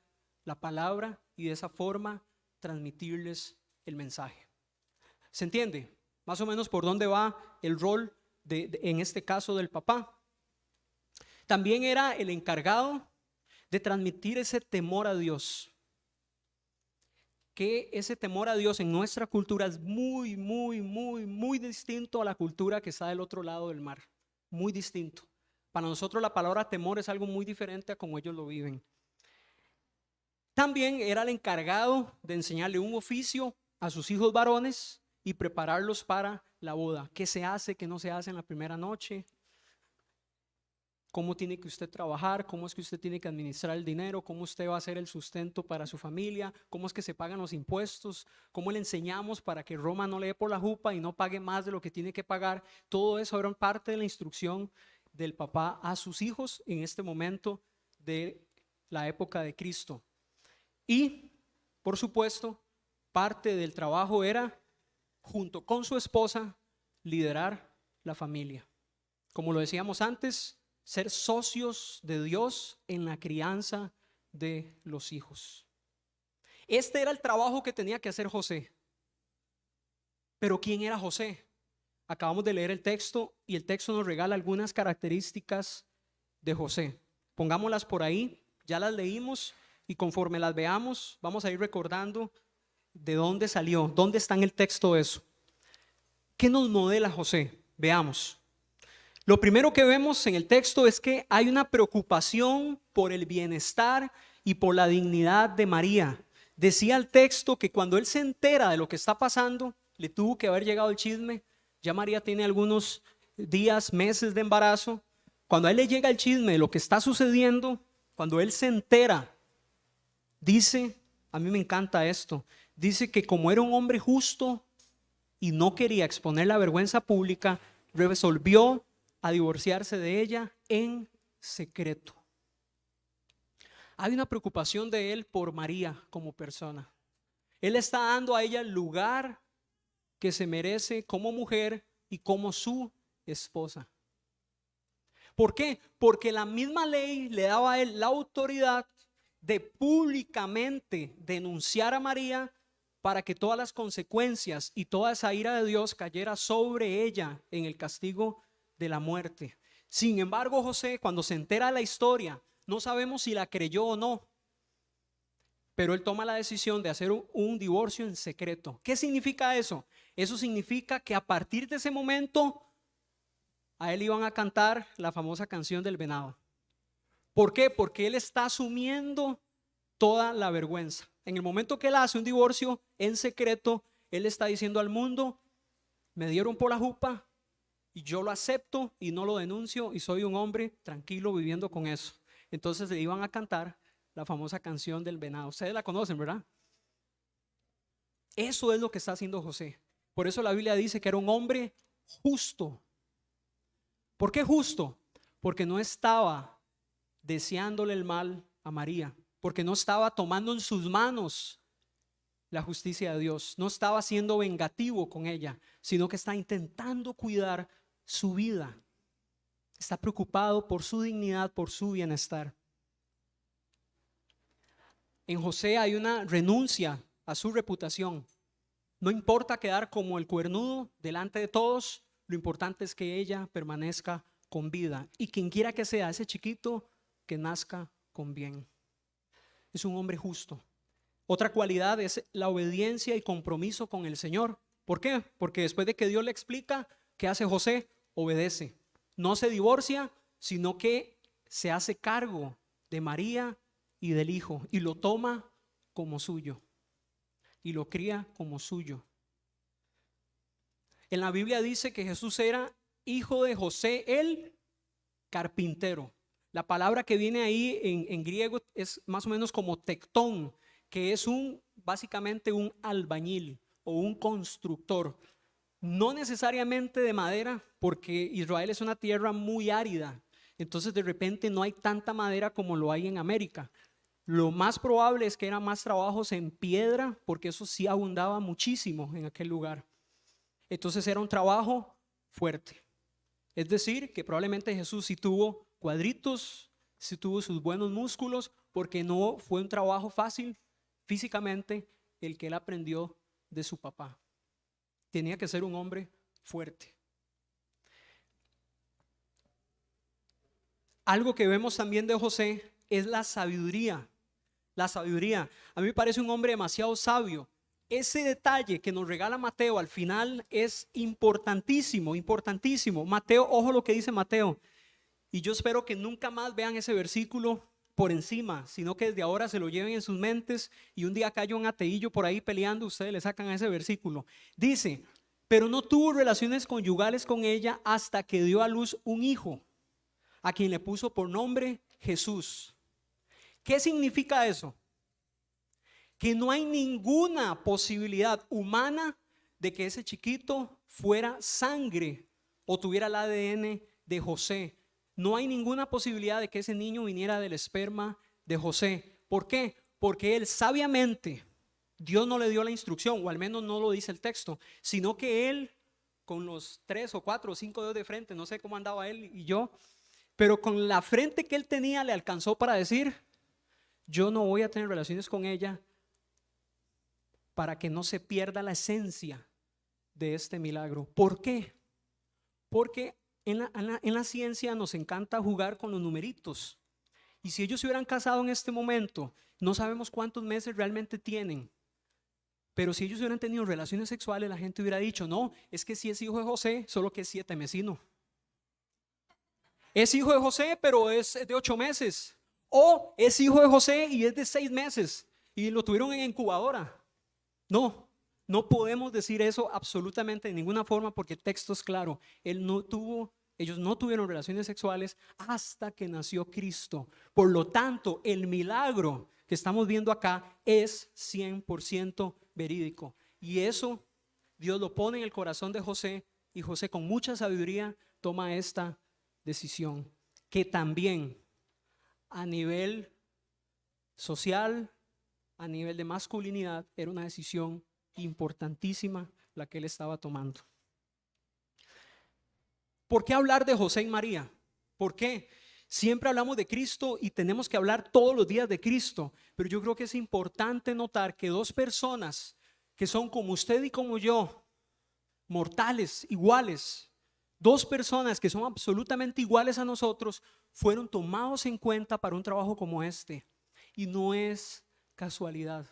la palabra y de esa forma transmitirles el mensaje. ¿Se entiende? Más o menos por dónde va el rol en este caso del papá. También era el encargado de transmitir ese temor a Dios. Que ese temor a Dios en nuestra cultura es muy, muy, muy, muy distinto a la cultura que está del otro lado del mar. Muy distinto. Para nosotros la palabra temor es algo muy diferente a como ellos lo viven. También era el encargado de enseñarle un oficio a sus hijos varones y prepararlos para la boda. ¿Qué se hace, qué no se hace en la primera noche? ¿Cómo tiene que usted trabajar? ¿Cómo es que usted tiene que administrar el dinero? ¿Cómo usted va a hacer el sustento para su familia? ¿Cómo es que se pagan los impuestos? ¿Cómo le enseñamos para que Roma no le dé por la jupa y no pague más de lo que tiene que pagar? Todo eso era parte de la instrucción del papá a sus hijos en este momento de la época de Cristo. Y, por supuesto, parte del trabajo era, junto con su esposa, liderar la familia. Como lo decíamos antes, ser socios de Dios en la crianza de los hijos. Este era el trabajo que tenía que hacer José. Pero ¿quién era José? Acabamos de leer el texto y el texto nos regala algunas características de José. Pongámoslas por ahí, ya las leímos y conforme las veamos vamos a ir recordando de dónde salió, dónde está en el texto eso. ¿Qué nos modela José? Veamos. Lo primero que vemos en el texto es que hay una preocupación por el bienestar y por la dignidad de María. Decía el texto que cuando él se entera de lo que está pasando, le tuvo que haber llegado el chisme. Ya María tiene algunos días, meses de embarazo. Cuando a él le llega el chisme de lo que está sucediendo, cuando él se entera, dice, a mí me encanta esto, dice que como era un hombre justo y no quería exponer la vergüenza pública, resolvió a divorciarse de ella en secreto. Hay una preocupación de él por María como persona. Él está dando a ella el lugar que se merece como mujer y como su esposa. ¿Por qué? Porque la misma ley le daba a él la autoridad de públicamente denunciar a María para que todas las consecuencias y toda esa ira de Dios cayera sobre ella en el castigo de la muerte. Sin embargo, José, cuando se entera de la historia, no sabemos si la creyó o no, pero él toma la decisión de hacer un divorcio en secreto. ¿Qué significa eso? Eso significa que a partir de ese momento a él iban a cantar la famosa canción del venado. ¿Por qué? Porque él está asumiendo toda la vergüenza. En el momento que él hace un divorcio en secreto, él está diciendo al mundo: me dieron por la jupa y yo lo acepto y no lo denuncio y soy un hombre tranquilo viviendo con eso. Entonces le iban a cantar la famosa canción del venado. Ustedes la conocen, ¿verdad? Eso es lo que está haciendo José. Por eso la Biblia dice que era un hombre justo. ¿Por qué justo? Porque no estaba deseándole el mal a María, porque no estaba tomando en sus manos la justicia de Dios, no estaba siendo vengativo con ella, sino que está intentando cuidar su vida. Está preocupado por su dignidad, por su bienestar. En José hay una renuncia a su reputación. No importa quedar como el cuernudo delante de todos, lo importante es que ella permanezca con vida. Y quien quiera que sea ese chiquito, que nazca con bien. Es un hombre justo. Otra cualidad es la obediencia y compromiso con el Señor. ¿Por qué? Porque después de que Dios le explica, ¿qué hace José? Obedece. No se divorcia, sino que se hace cargo de María y del hijo y lo toma como suyo y lo cría como suyo. En la Biblia dice que Jesús era hijo de José el carpintero. La palabra que viene ahí en griego es más o menos como tectón, que es básicamente un albañil o un constructor. No necesariamente de madera, porque Israel es una tierra muy árida. Entonces de repente no hay tanta madera como lo hay en América. Lo más probable es que eran más trabajos en piedra, porque eso sí abundaba muchísimo en aquel lugar. Entonces era un trabajo fuerte. Es decir, que probablemente Jesús sí tuvo cuadritos, sí tuvo sus buenos músculos, porque no fue un trabajo fácil físicamente el que él aprendió de su papá. Tenía que ser un hombre fuerte. Algo que vemos también de José es la sabiduría. La sabiduría. A mí me parece un hombre demasiado sabio. Ese detalle que nos regala Mateo al final es importantísimo, importantísimo. Mateo, ojo lo que dice Mateo. Y yo espero que nunca más vean ese versículo por encima, sino que desde ahora se lo lleven en sus mentes y un día cayó un ateillo por ahí peleando, ustedes le sacan a ese versículo. Dice: pero no tuvo relaciones conyugales con ella hasta que dio a luz un hijo, a quien le puso por nombre Jesús. ¿Qué significa eso? Que no hay ninguna posibilidad humana de que ese chiquito fuera sangre o tuviera el ADN de José. No hay ninguna posibilidad de que ese niño viniera del esperma de José. ¿Por qué? Porque él sabiamente, Dios no le dio la instrucción, o al menos no lo dice el texto, sino que él, con los 3 o 4 o 5 dedos de frente, no sé cómo andaba él y yo, pero con la frente que él tenía le alcanzó para decir: yo no voy a tener relaciones con ella para que no se pierda la esencia de este milagro. ¿Por qué? Porque en la ciencia nos encanta jugar con los numeritos. Y si ellos se hubieran casado en este momento, no sabemos cuántos meses realmente tienen. Pero si ellos hubieran tenido relaciones sexuales, la gente hubiera dicho: no, es que sí es hijo de José, solo que es 7 mesino. Es hijo de José, pero es de 8 meses. O es hijo de José y es de 6 meses y lo tuvieron en incubadora. No, no podemos decir eso absolutamente de ninguna forma, porque el texto es claro. Ellos no tuvieron relaciones sexuales hasta que nació Cristo. Por lo tanto, el milagro que estamos viendo acá es 100% verídico. Y eso Dios lo pone en el corazón de José, y José con mucha sabiduría toma esta decisión, que también a nivel social, a nivel de masculinidad, era una decisión importantísima la que él estaba tomando. ¿Por qué hablar de José y María? ¿Por qué? Siempre hablamos de Cristo y tenemos que hablar todos los días de Cristo, pero yo creo que es importante notar que dos personas que son como usted y como yo, mortales, iguales, dos personas que son absolutamente iguales a nosotros, fueron tomados en cuenta para un trabajo como este. Y no es casualidad.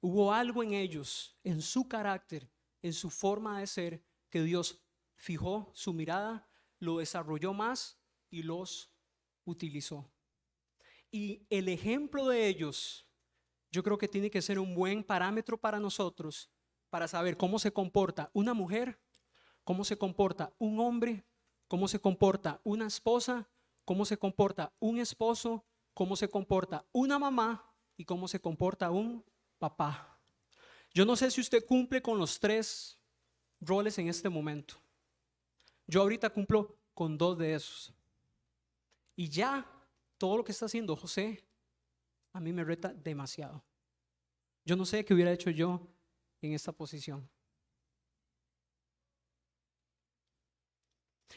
Hubo algo en ellos, en su carácter, en su forma de ser, que Dios fijó su mirada, lo desarrolló más y los utilizó. Y el ejemplo de ellos, yo creo que tiene que ser un buen parámetro para nosotros, para saber cómo se comporta una mujer, cómo se comporta un hombre, cómo se comporta una esposa, cómo se comporta un esposo, cómo se comporta una mamá y cómo se comporta un papá. Yo no sé si usted cumple con los tres roles en este momento. Yo ahorita cumplo con dos de esos. Y ya todo lo que está haciendo José a mí me reta demasiado. Yo no sé qué hubiera hecho yo en esta posición.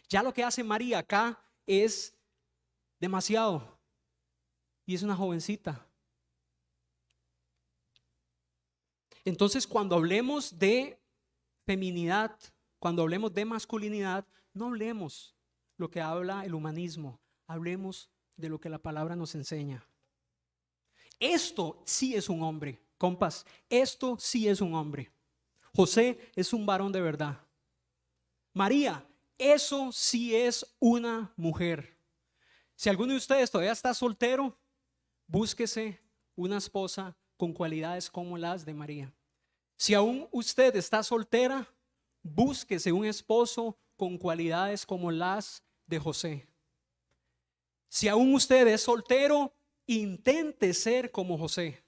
Ya lo que hace María acá es demasiado. Y es una jovencita. Entonces, cuando hablemos de feminidad, cuando hablemos de masculinidad, no hablemos lo que habla el humanismo, hablemos de lo que la palabra nos enseña. Esto sí es un hombre, compas, esto sí es un hombre. José es un varón de verdad. María, eso sí es una mujer. Si alguno de ustedes todavía está soltero, búsquese una esposa con cualidades como las de María. Si aún usted está soltera, búsquese un esposo con cualidades como las de José. Si aún usted es soltero, intente ser como José.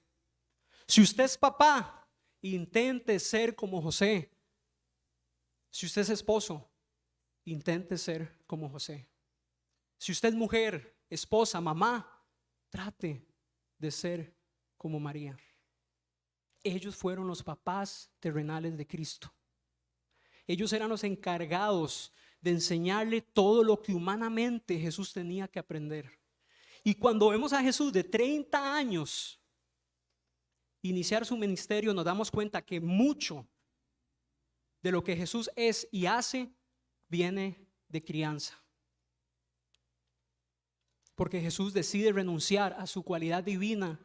Si usted es papá, intente ser como José. Si usted es esposo, intente ser como José. Si usted es mujer, esposa, mamá, trate de ser como María. Ellos fueron los papás terrenales de Cristo. Ellos eran los encargados de enseñarle todo lo que humanamente Jesús tenía que aprender. Y cuando vemos a Jesús de 30 años iniciar su ministerio, nos damos cuenta que mucho de lo que Jesús es y hace viene de crianza. Porque Jesús decide renunciar a su cualidad divina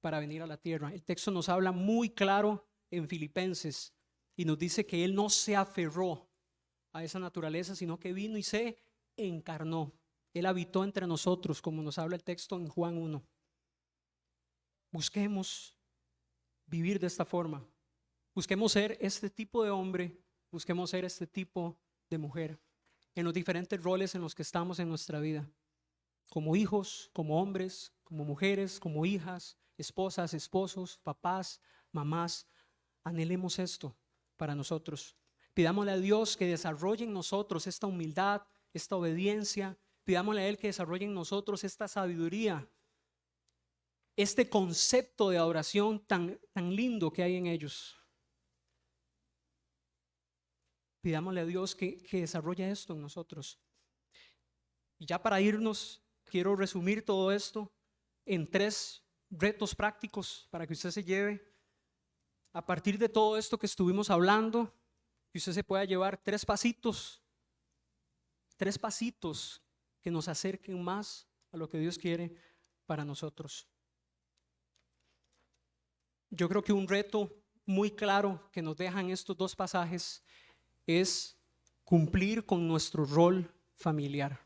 para venir a la tierra. El texto nos habla muy claro en Filipenses y nos dice que Él no se aferró a esa naturaleza, sino que vino y se encarnó. Él habitó entre nosotros, como nos habla el texto en Juan 1. Busquemos vivir de esta forma. Busquemos ser este tipo de hombre, busquemos ser este tipo de mujer en los diferentes roles en los que estamos en nuestra vida. Como hijos, como hombres, como mujeres, como hijas, esposas, esposos, papás, mamás. Anhelemos esto para nosotros. Pidámosle a Dios que desarrolle en nosotros esta humildad, esta obediencia. Pidámosle a Él que desarrolle en nosotros esta sabiduría, este concepto de adoración tan lindo que hay en ellos. Pidámosle a Dios que desarrolle esto en nosotros. Y ya para irnos, quiero resumir todo esto en 3 retos prácticos para que usted se lleve. A partir de todo esto que estuvimos hablando, que usted se pueda llevar 3 pasitos que nos acerquen más a lo que Dios quiere para nosotros. Yo creo que un reto muy claro que nos dejan estos 2 pasajes es cumplir con nuestro rol familiar.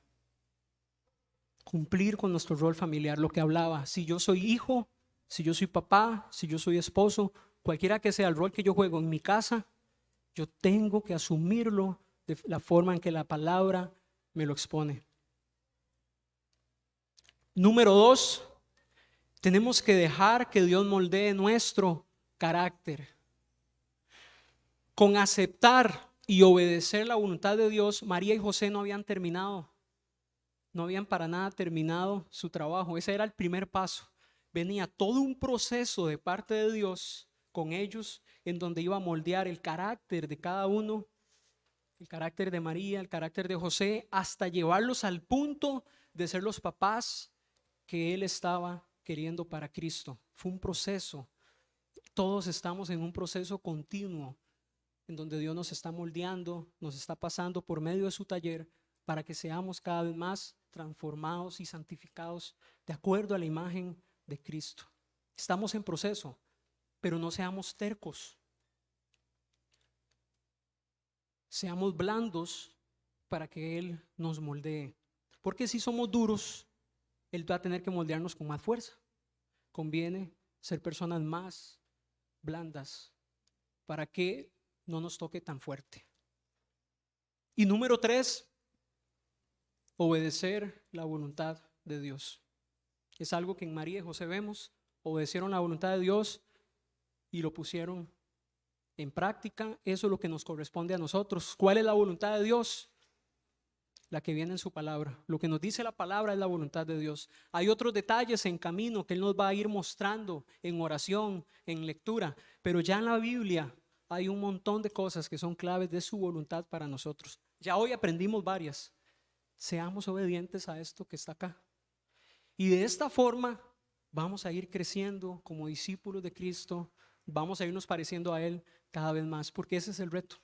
Cumplir con nuestro rol familiar, lo que hablaba. Si yo soy hijo, si yo soy papá, si yo soy esposo, cualquiera que sea el rol que yo juego en mi casa, yo tengo que asumirlo de la forma en que la palabra me lo expone. Número 2, tenemos que dejar que Dios moldee nuestro carácter. Con aceptar y obedecer la voluntad de Dios, María y José no habían terminado. No habían para nada terminado su trabajo. Ese era el primer paso. Venía todo un proceso de parte de Dios con ellos en donde iba a moldear el carácter de cada uno, el carácter de María, el carácter de José, hasta llevarlos al punto de ser los papás que él estaba queriendo para Cristo. Fue un proceso. Todos estamos en un proceso continuo en donde Dios nos está moldeando, nos está pasando por medio de su taller para que seamos cada vez más transformados y santificados de acuerdo a la imagen de Cristo. Estamos en proceso, pero no seamos tercos. Seamos blandos para que Él nos moldee. Porque si somos duros, Él va a tener que moldearnos con más fuerza. Conviene ser personas más blandas para que no nos toque tan fuerte. Y número 3, obedecer la voluntad de Dios. Es algo que en María y José vemos. Obedecieron la voluntad de Dios y lo pusieron en práctica. Eso es lo que nos corresponde a nosotros. ¿Cuál es la voluntad de Dios? La que viene en su palabra. Lo que nos dice la palabra es la voluntad de Dios. Hay otros detalles en camino que Él nos va a ir mostrando en oración, en lectura, pero ya en la Biblia hay un montón de cosas que son claves de su voluntad para nosotros. Ya hoy aprendimos varias. Seamos obedientes a esto que está acá. Y de esta forma vamos a ir creciendo como discípulos de Cristo. Vamos a irnos pareciendo a Él cada vez más, porque ese es el reto.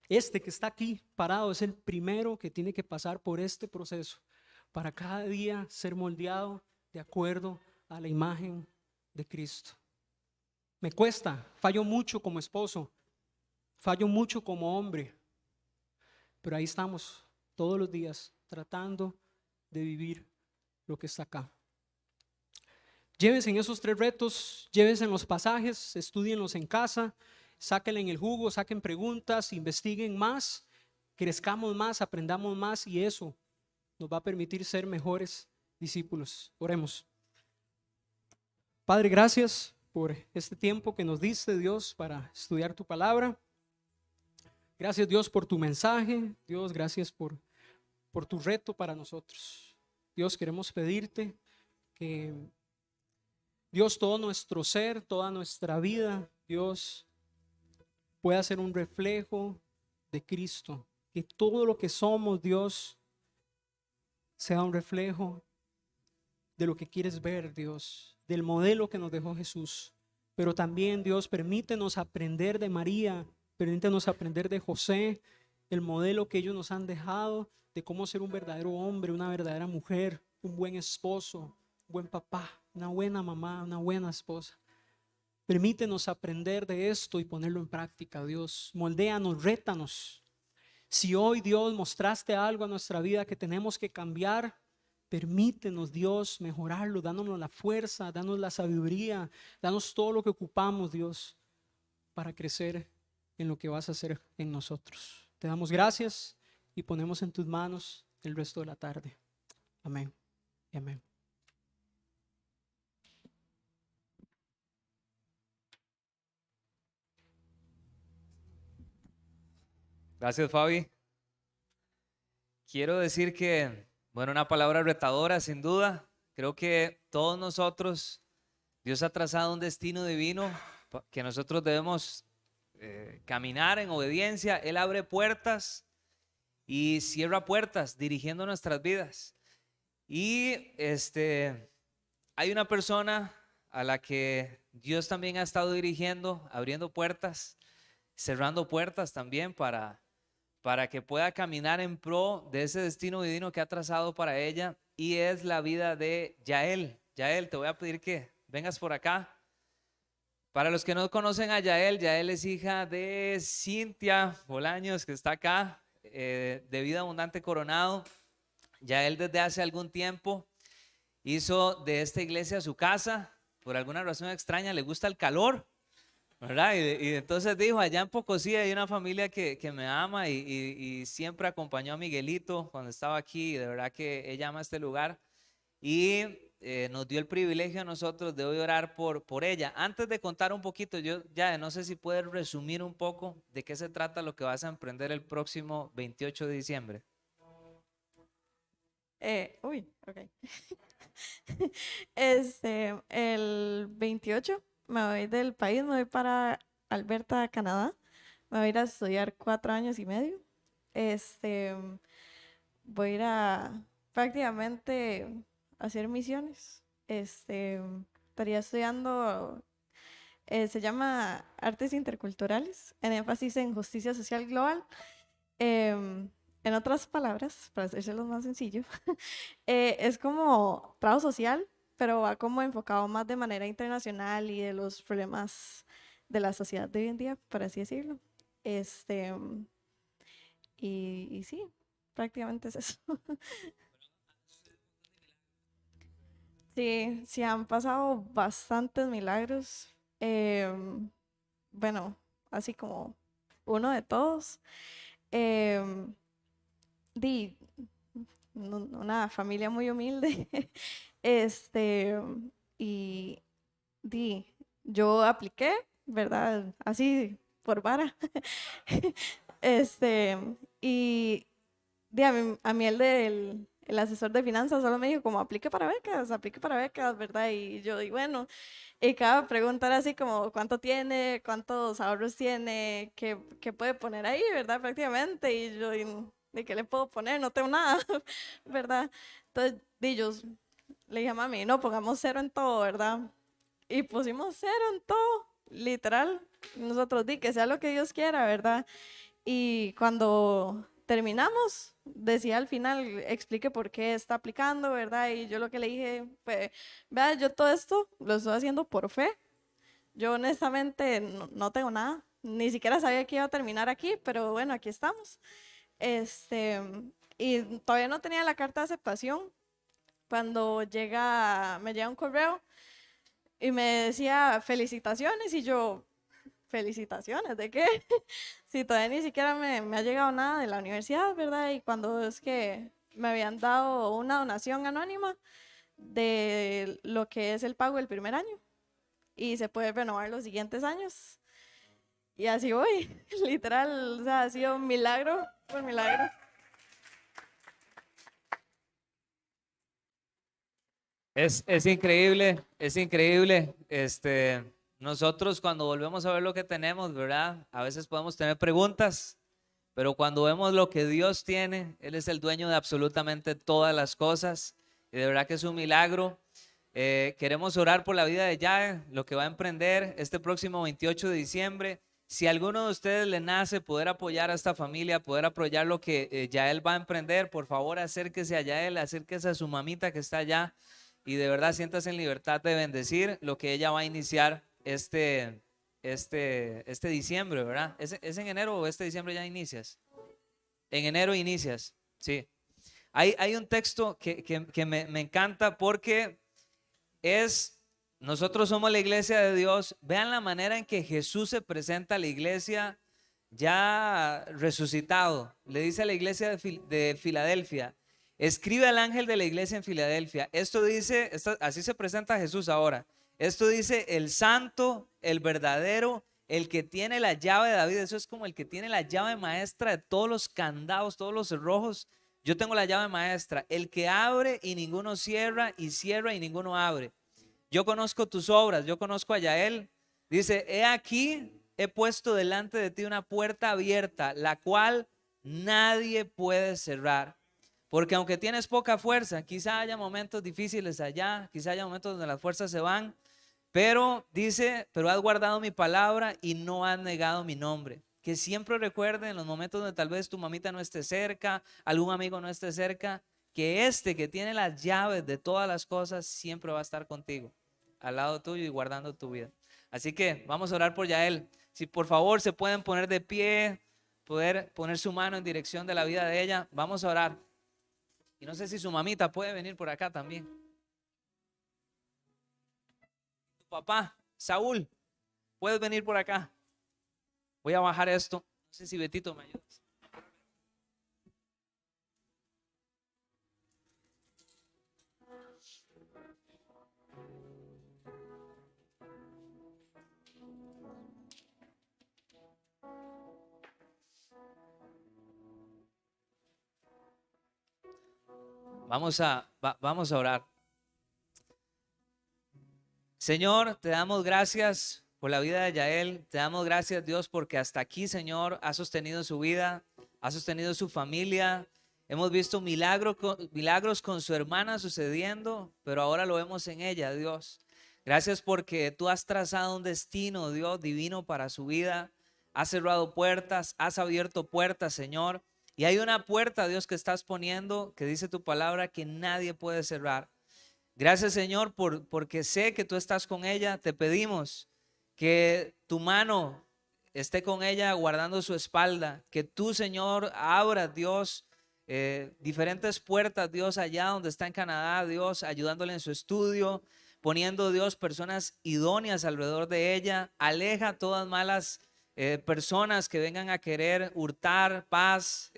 Este que está aquí parado es el primero que tiene que pasar por este proceso para cada día ser moldeado de acuerdo a la imagen de Cristo. Me cuesta, fallo mucho como esposo, fallo mucho como hombre, pero ahí estamos todos los días tratando de vivir lo que está acá. Llévense en esos 3 retos, llévense en los pasajes, estúdienlos en casa, sáquenle en el jugo, saquen preguntas, investiguen más, crezcamos más, aprendamos más y eso nos va a permitir ser mejores discípulos. Oremos. Padre, gracias por este tiempo que nos diste, Dios, para estudiar tu palabra. Gracias, Dios, por tu mensaje. Dios, gracias por tu reto para nosotros. Dios, queremos pedirte que, Dios, todo nuestro ser, toda nuestra vida, Dios, pueda ser un reflejo de Cristo. Que todo lo que somos, Dios, sea un reflejo de lo que quieres ver, Dios, del modelo que nos dejó Jesús. Pero también, Dios, permítenos aprender de María, permítenos aprender de José, el modelo que ellos nos han dejado de cómo ser un verdadero hombre, una verdadera mujer, un buen esposo, un buen papá, una buena mamá, una buena esposa. Permítenos aprender de esto y ponerlo en práctica, Dios. Moldéanos, rétanos. Si hoy, Dios, mostraste algo a nuestra vida que tenemos que cambiar, permítenos, Dios, mejorarlo. Danos la fuerza, danos la sabiduría, danos todo lo que ocupamos, Dios, para crecer en lo que vas a hacer en nosotros. Te damos gracias y ponemos en tus manos el resto de la tarde. Amén y amén. Gracias, Fabi. Quiero decir que, bueno, una palabra retadora, sin duda. Creo que todos nosotros, Dios ha trazado un destino divino que nosotros debemos caminar en obediencia. Él abre puertas y cierra puertas dirigiendo nuestras vidas. Y hay una persona a la que Dios también ha estado dirigiendo, abriendo puertas, cerrando puertas también para que pueda caminar en pro de ese destino divino que ha trazado para ella, y es la vida de Yael. Yael, te voy a pedir que vengas por acá. Para los que no conocen a Yael, Yael es hija de Cintia Bolaños, que está acá, de Vida Abundante Coronado. Yael desde hace algún tiempo hizo de esta iglesia su casa. Por alguna razón extraña le gusta el calor, ¿verdad? Y entonces dijo, allá en Pocosí hay una familia que me ama y siempre acompañó a Miguelito cuando estaba aquí, y de verdad que ella ama este lugar y nos dio el privilegio a nosotros de hoy orar por ella. Antes de contar un poquito, yo ya no sé si puedes resumir un poco de qué se trata lo que vas a emprender el próximo 28 de diciembre. Ok. El 28 me voy del país, me voy para Alberta, Canadá. Me voy a ir a estudiar 4 años y medio. voy a ir a prácticamente hacer misiones. Estaría estudiando, se llama Artes Interculturales, en énfasis en justicia social global. En otras palabras, para hacérselo más sencillo, es como trabajo social, pero va como enfocado más de manera internacional y de los problemas de la sociedad de hoy en día, por así decirlo. Este, y sí, prácticamente es eso. Sí, sí han pasado bastantes milagros. Bueno, así como uno de todos. Em, di, una familia muy humilde. Este, y di, yo apliqué, ¿verdad? Así por vara. Este, y a mí el asesor de finanzas solo me dijo como aplique para becas, ¿verdad? Y yo digo, bueno, y cada pregunta era así como cuánto tiene, cuántos ahorros tiene, qué puede poner ahí, ¿verdad? Prácticamente. Y yo, ¿de qué le puedo poner? No tengo nada, ¿verdad? Entonces, yo le dije a mami, no, pongamos cero en todo, ¿verdad? Y pusimos cero en todo, literal. Nosotros di que sea lo que Dios quiera, ¿verdad? Y cuando terminamos, decía al final, explique por qué está aplicando, ¿verdad? Y yo lo que le dije fue, vea, yo todo esto lo estoy haciendo por fe. Yo honestamente no tengo nada, ni siquiera sabía que iba a terminar aquí, pero bueno, aquí estamos. Este, y todavía no tenía la carta de aceptación cuando me llega un correo y me decía felicitaciones y yo, felicitaciones, ¿de qué? Si todavía ni siquiera me ha llegado nada de la universidad, ¿verdad? Y cuando es que me habían dado una donación anónima de lo que es el pago del primer año y se puede renovar los siguientes años. Y así voy, literal, o sea, ha sido un milagro por milagro. Es increíble, es increíble. Nosotros cuando volvemos a ver lo que tenemos, ¿verdad? A veces podemos tener preguntas, pero cuando vemos lo que Dios tiene, Él es el dueño de absolutamente todas las cosas. Y de verdad que es un milagro. Queremos orar por la vida de Yael, lo que va a emprender este próximo 28 de diciembre. Si a alguno de ustedes le nace poder apoyar a esta familia, poder apoyar lo que Yael va a emprender, por favor acérquese a Yael, acérquese a su mamita que está allá y de verdad siéntase en libertad de bendecir lo que ella va a iniciar este diciembre, ¿verdad? ¿Es en enero o este diciembre ya inicias? En enero inicias, sí. Hay un texto que me encanta porque nosotros somos la iglesia de Dios. Vean la manera en que Jesús se presenta a la iglesia ya resucitado. Le dice a la iglesia de Filadelfia, escribe al ángel de la iglesia en Filadelfia. Esto dice, así se presenta Jesús ahora. Esto dice el santo, el verdadero, el que tiene la llave de David. Eso es como el que tiene la llave maestra de todos los candados, todos los cerrojos. Yo tengo la llave maestra, el que abre y ninguno cierra, y cierra y ninguno abre. Yo conozco tus obras, yo conozco a Yael. Dice, he aquí, he puesto delante de ti una puerta abierta, la cual nadie puede cerrar. Porque aunque tienes poca fuerza, quizá haya momentos difíciles allá, quizá haya momentos donde las fuerzas se van, pero dice, pero has guardado mi palabra y no has negado mi nombre. Que siempre recuerde en los momentos donde tal vez tu mamita no esté cerca, algún amigo no esté cerca, que este que tiene las llaves de todas las cosas siempre va a estar contigo, al lado tuyo y guardando tu vida. Así que vamos a orar por Yael. Si por favor se pueden poner de pie, poder poner su mano en dirección de la vida de ella, vamos a orar. Y no sé si su mamita puede venir por acá también. Tu papá, Saúl, puedes venir por acá. Voy a bajar esto. No sé si Betito me ayudas. Vamos a orar. Señor, te damos gracias por la vida de Yael. Te damos gracias, Dios, porque hasta aquí, Señor, ha sostenido su vida, ha sostenido su familia. Hemos visto milagros con su hermana sucediendo, pero ahora lo vemos en ella, Dios. Gracias porque tú has trazado un destino, Dios, divino para su vida. Has cerrado puertas, has abierto puertas, Señor. Y hay una puerta, Dios, que estás poniendo, que dice tu palabra, que nadie puede cerrar. Gracias, Señor, porque sé que tú estás con ella. Te pedimos que tu mano esté con ella guardando su espalda. Que tú, Señor, abras, Dios, diferentes puertas, Dios, allá donde está en Canadá, Dios, ayudándole en su estudio, poniendo, Dios, personas idóneas alrededor de ella. Aleja todas malas personas que vengan a querer hurtar paz,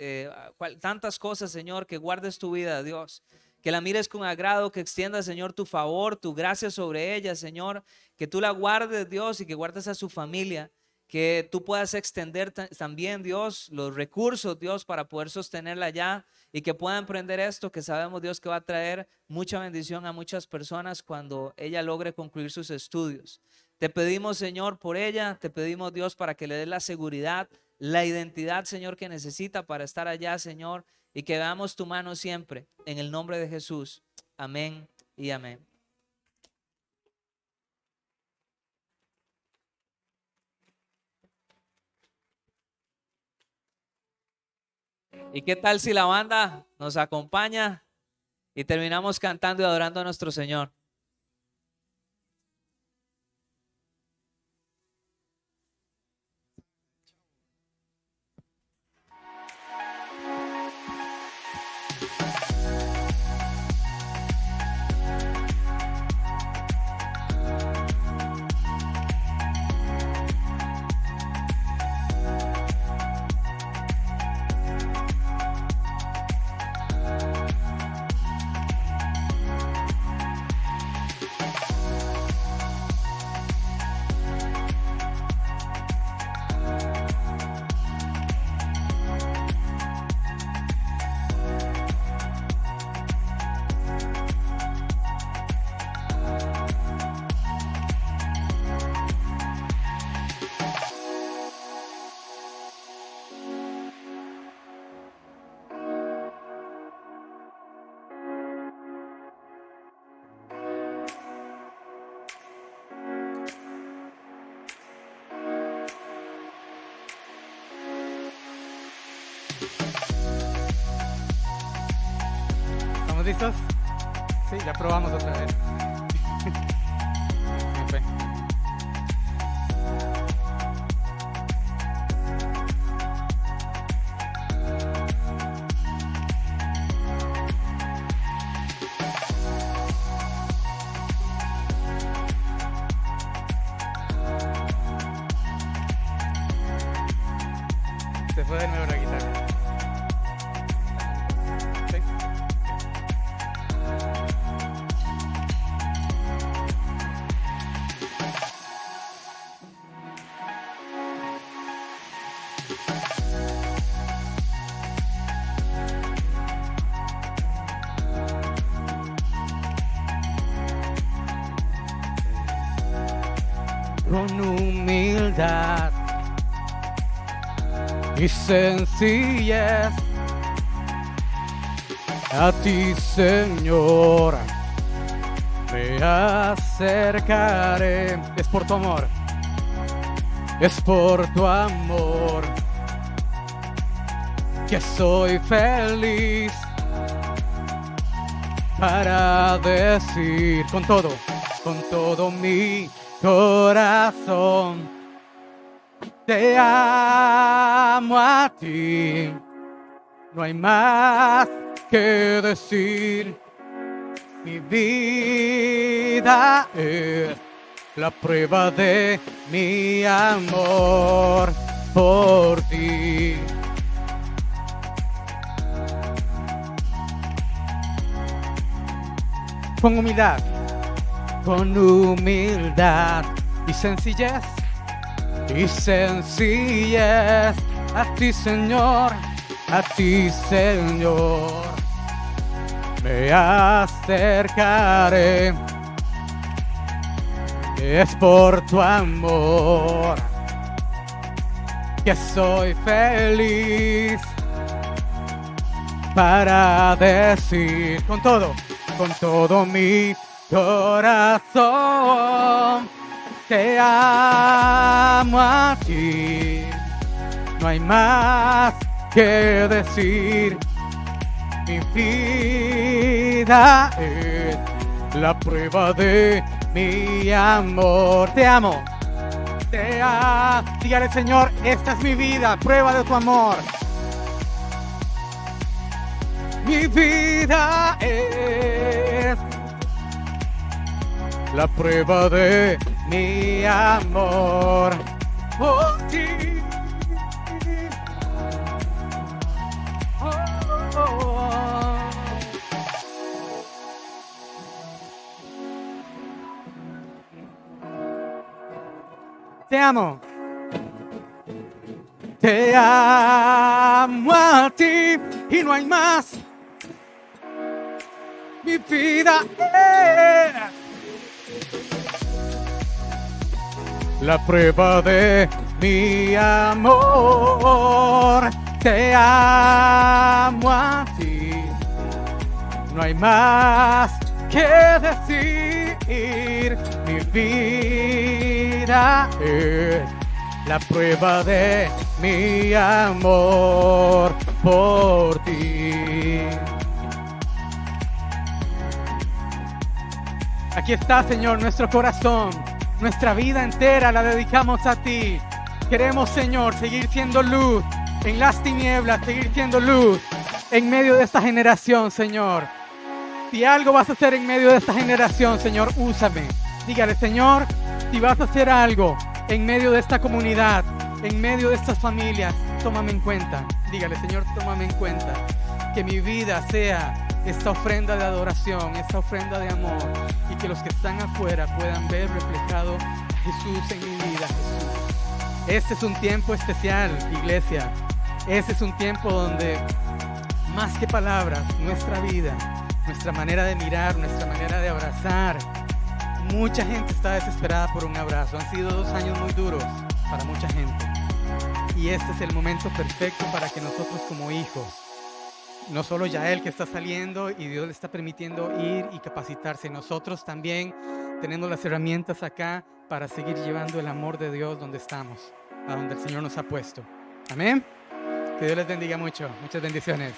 tantas cosas, Señor, que guardes tu vida, Dios. Que la mires con agrado, que extienda, Señor, tu favor, tu gracia sobre ella, Señor. Que tú la guardes, Dios, y que guardes a su familia. Que tú puedas extender también, Dios, los recursos, Dios, para poder sostenerla allá y que pueda emprender esto que sabemos, Dios, que va a traer mucha bendición a muchas personas cuando ella logre concluir sus estudios. Te pedimos, Señor, por ella. Te pedimos, Dios, para que le des la seguridad, la identidad, Señor, que necesita para estar allá, Señor. Y que veamos tu mano siempre, en el nombre de Jesús. Amén y amén. ¿Y qué tal si la banda nos acompaña y terminamos cantando y adorando a nuestro Señor? ¿Estamos listos? Sí, ya probamos otra vez. Me fue. Se fue de nuevo la guitarra. Sí. Con humildad y sencillez a ti, Señor, me acercaré. Es por tu amor, es por tu amor que soy feliz para decir con todo mi corazón, te amo a ti. No hay más que decir. Mi vida es la prueba de mi amor por ti. Con humildad y sencillez, a ti, Señor, me acercaré. Es por tu amor que soy feliz para decir con todo mi corazón, te amo a ti. No hay más que decir. Mi vida es la prueba de mi amor. Te amo. Dígale, Señor, esta es mi vida, prueba de tu amor. Mi vida es la prueba de mi amor por ti. Te amo. Te amo a ti y no hay más. Mi vida es la prueba de mi amor. Te amo a ti. No hay más que decir. Mi vida es la prueba de mi amor por ti. Aquí está, Señor, nuestro corazón, nuestra vida entera la dedicamos a ti. Queremos, Señor, seguir siendo luz en las tinieblas, seguir siendo luz en medio de esta generación, Señor. Si algo vas a hacer en medio de esta generación, Señor, úsame. Dígale, Señor, si vas a hacer algo en medio de esta comunidad, en medio de estas familias, tómame en cuenta. Dígale, Señor, tómame en cuenta. Que mi vida sea esta ofrenda de adoración, esta ofrenda de amor, y que los que están afuera puedan ver reflejado a Jesús en mi vida, Jesús. Este es un tiempo especial, iglesia. Este es un tiempo donde, más que palabras, nuestra vida, nuestra manera de mirar, nuestra manera de abrazar. Mucha gente está desesperada por un abrazo. Han sido 2 años muy duros para mucha gente. Y este es el momento perfecto para que nosotros como hijos, no solo Yael que está saliendo y Dios le está permitiendo ir y capacitarse, nosotros también tenemos las herramientas acá para seguir llevando el amor de Dios donde estamos, a donde el Señor nos ha puesto. Amén. Que Dios les bendiga mucho. Muchas bendiciones.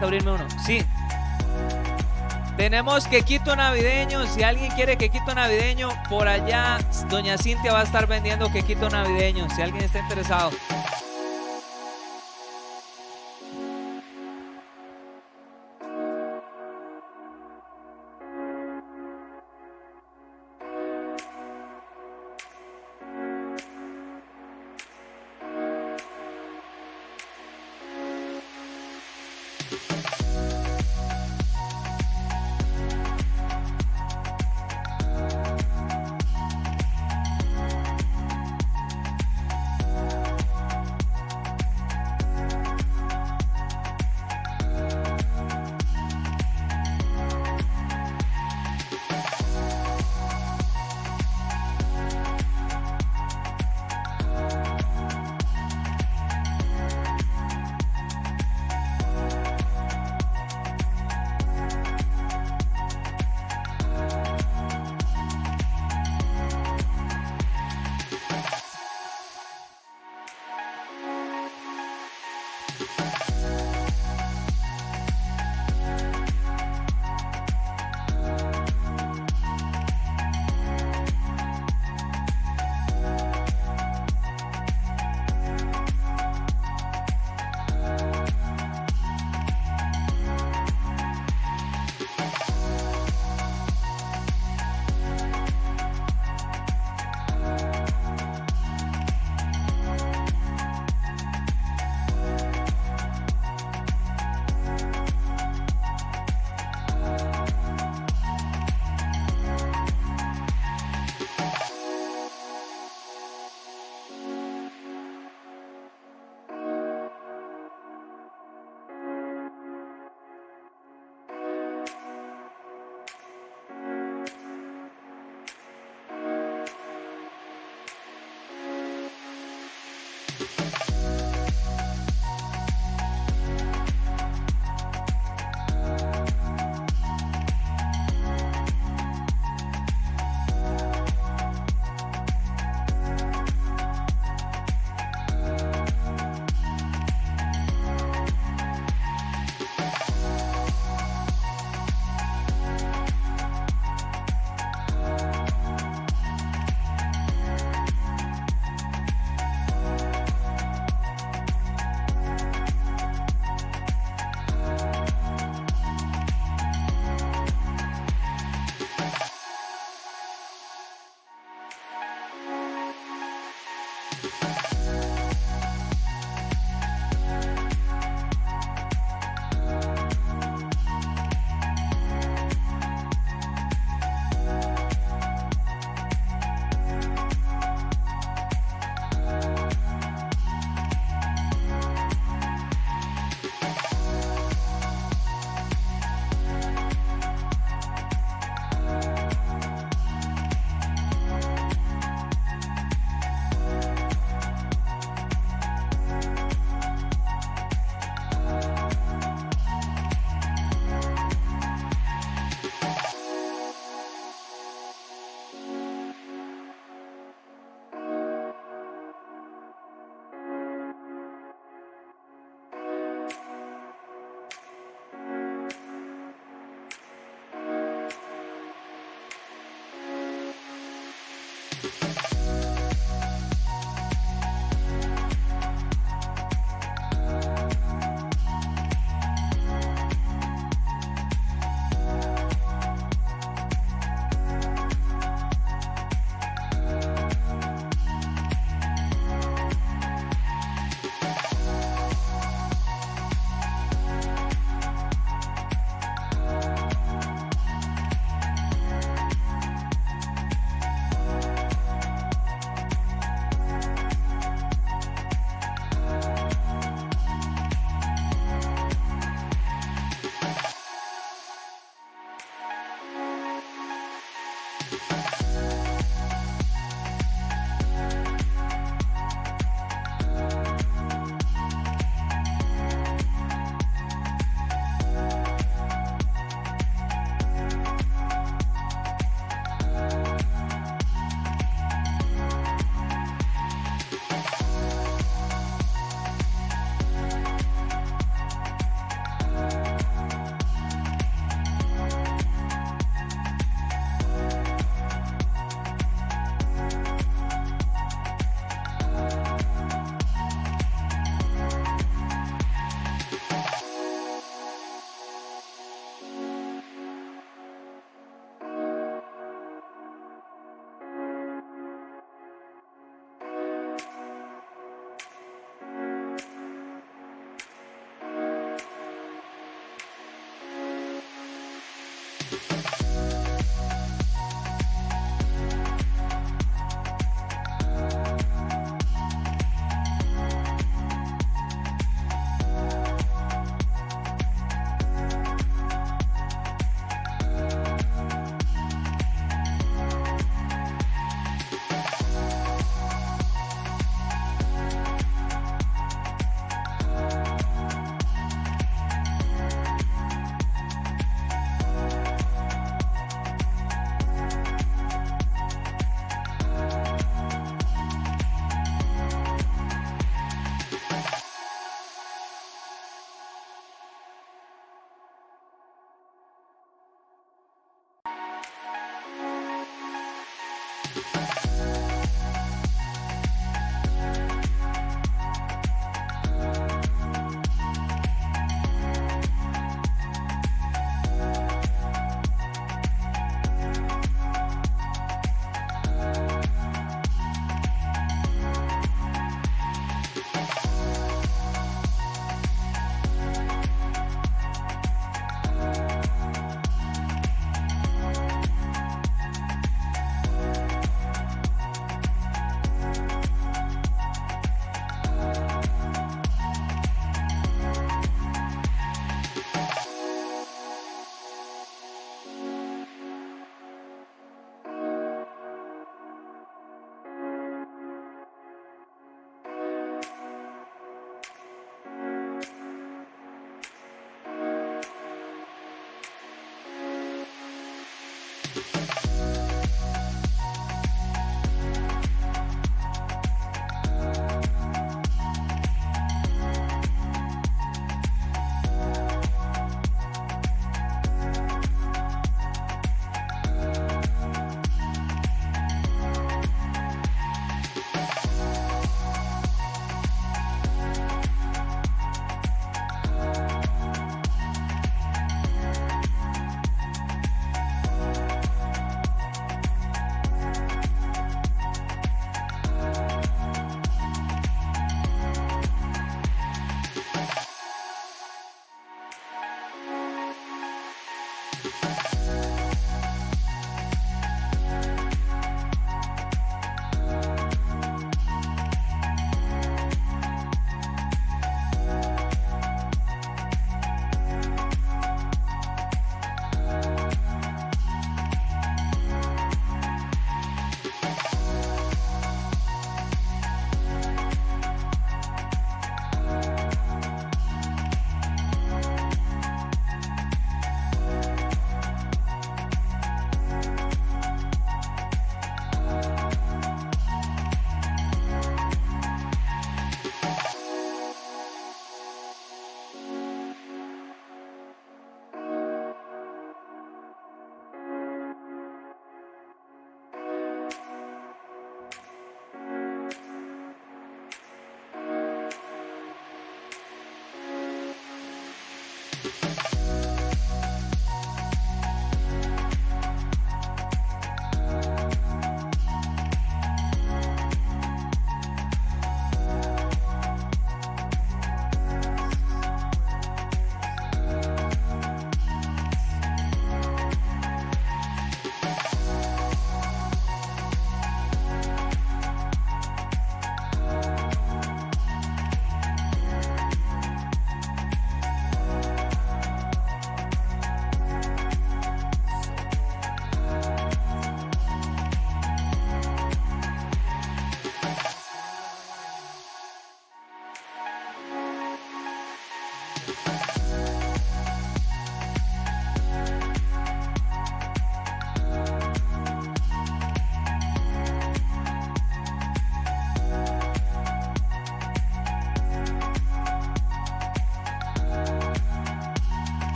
Abrirme uno. Sí. Tenemos quequito navideño. Si alguien quiere quequito navideño, por allá doña Cintia va a estar vendiendo quequito navideño. Si alguien está interesado.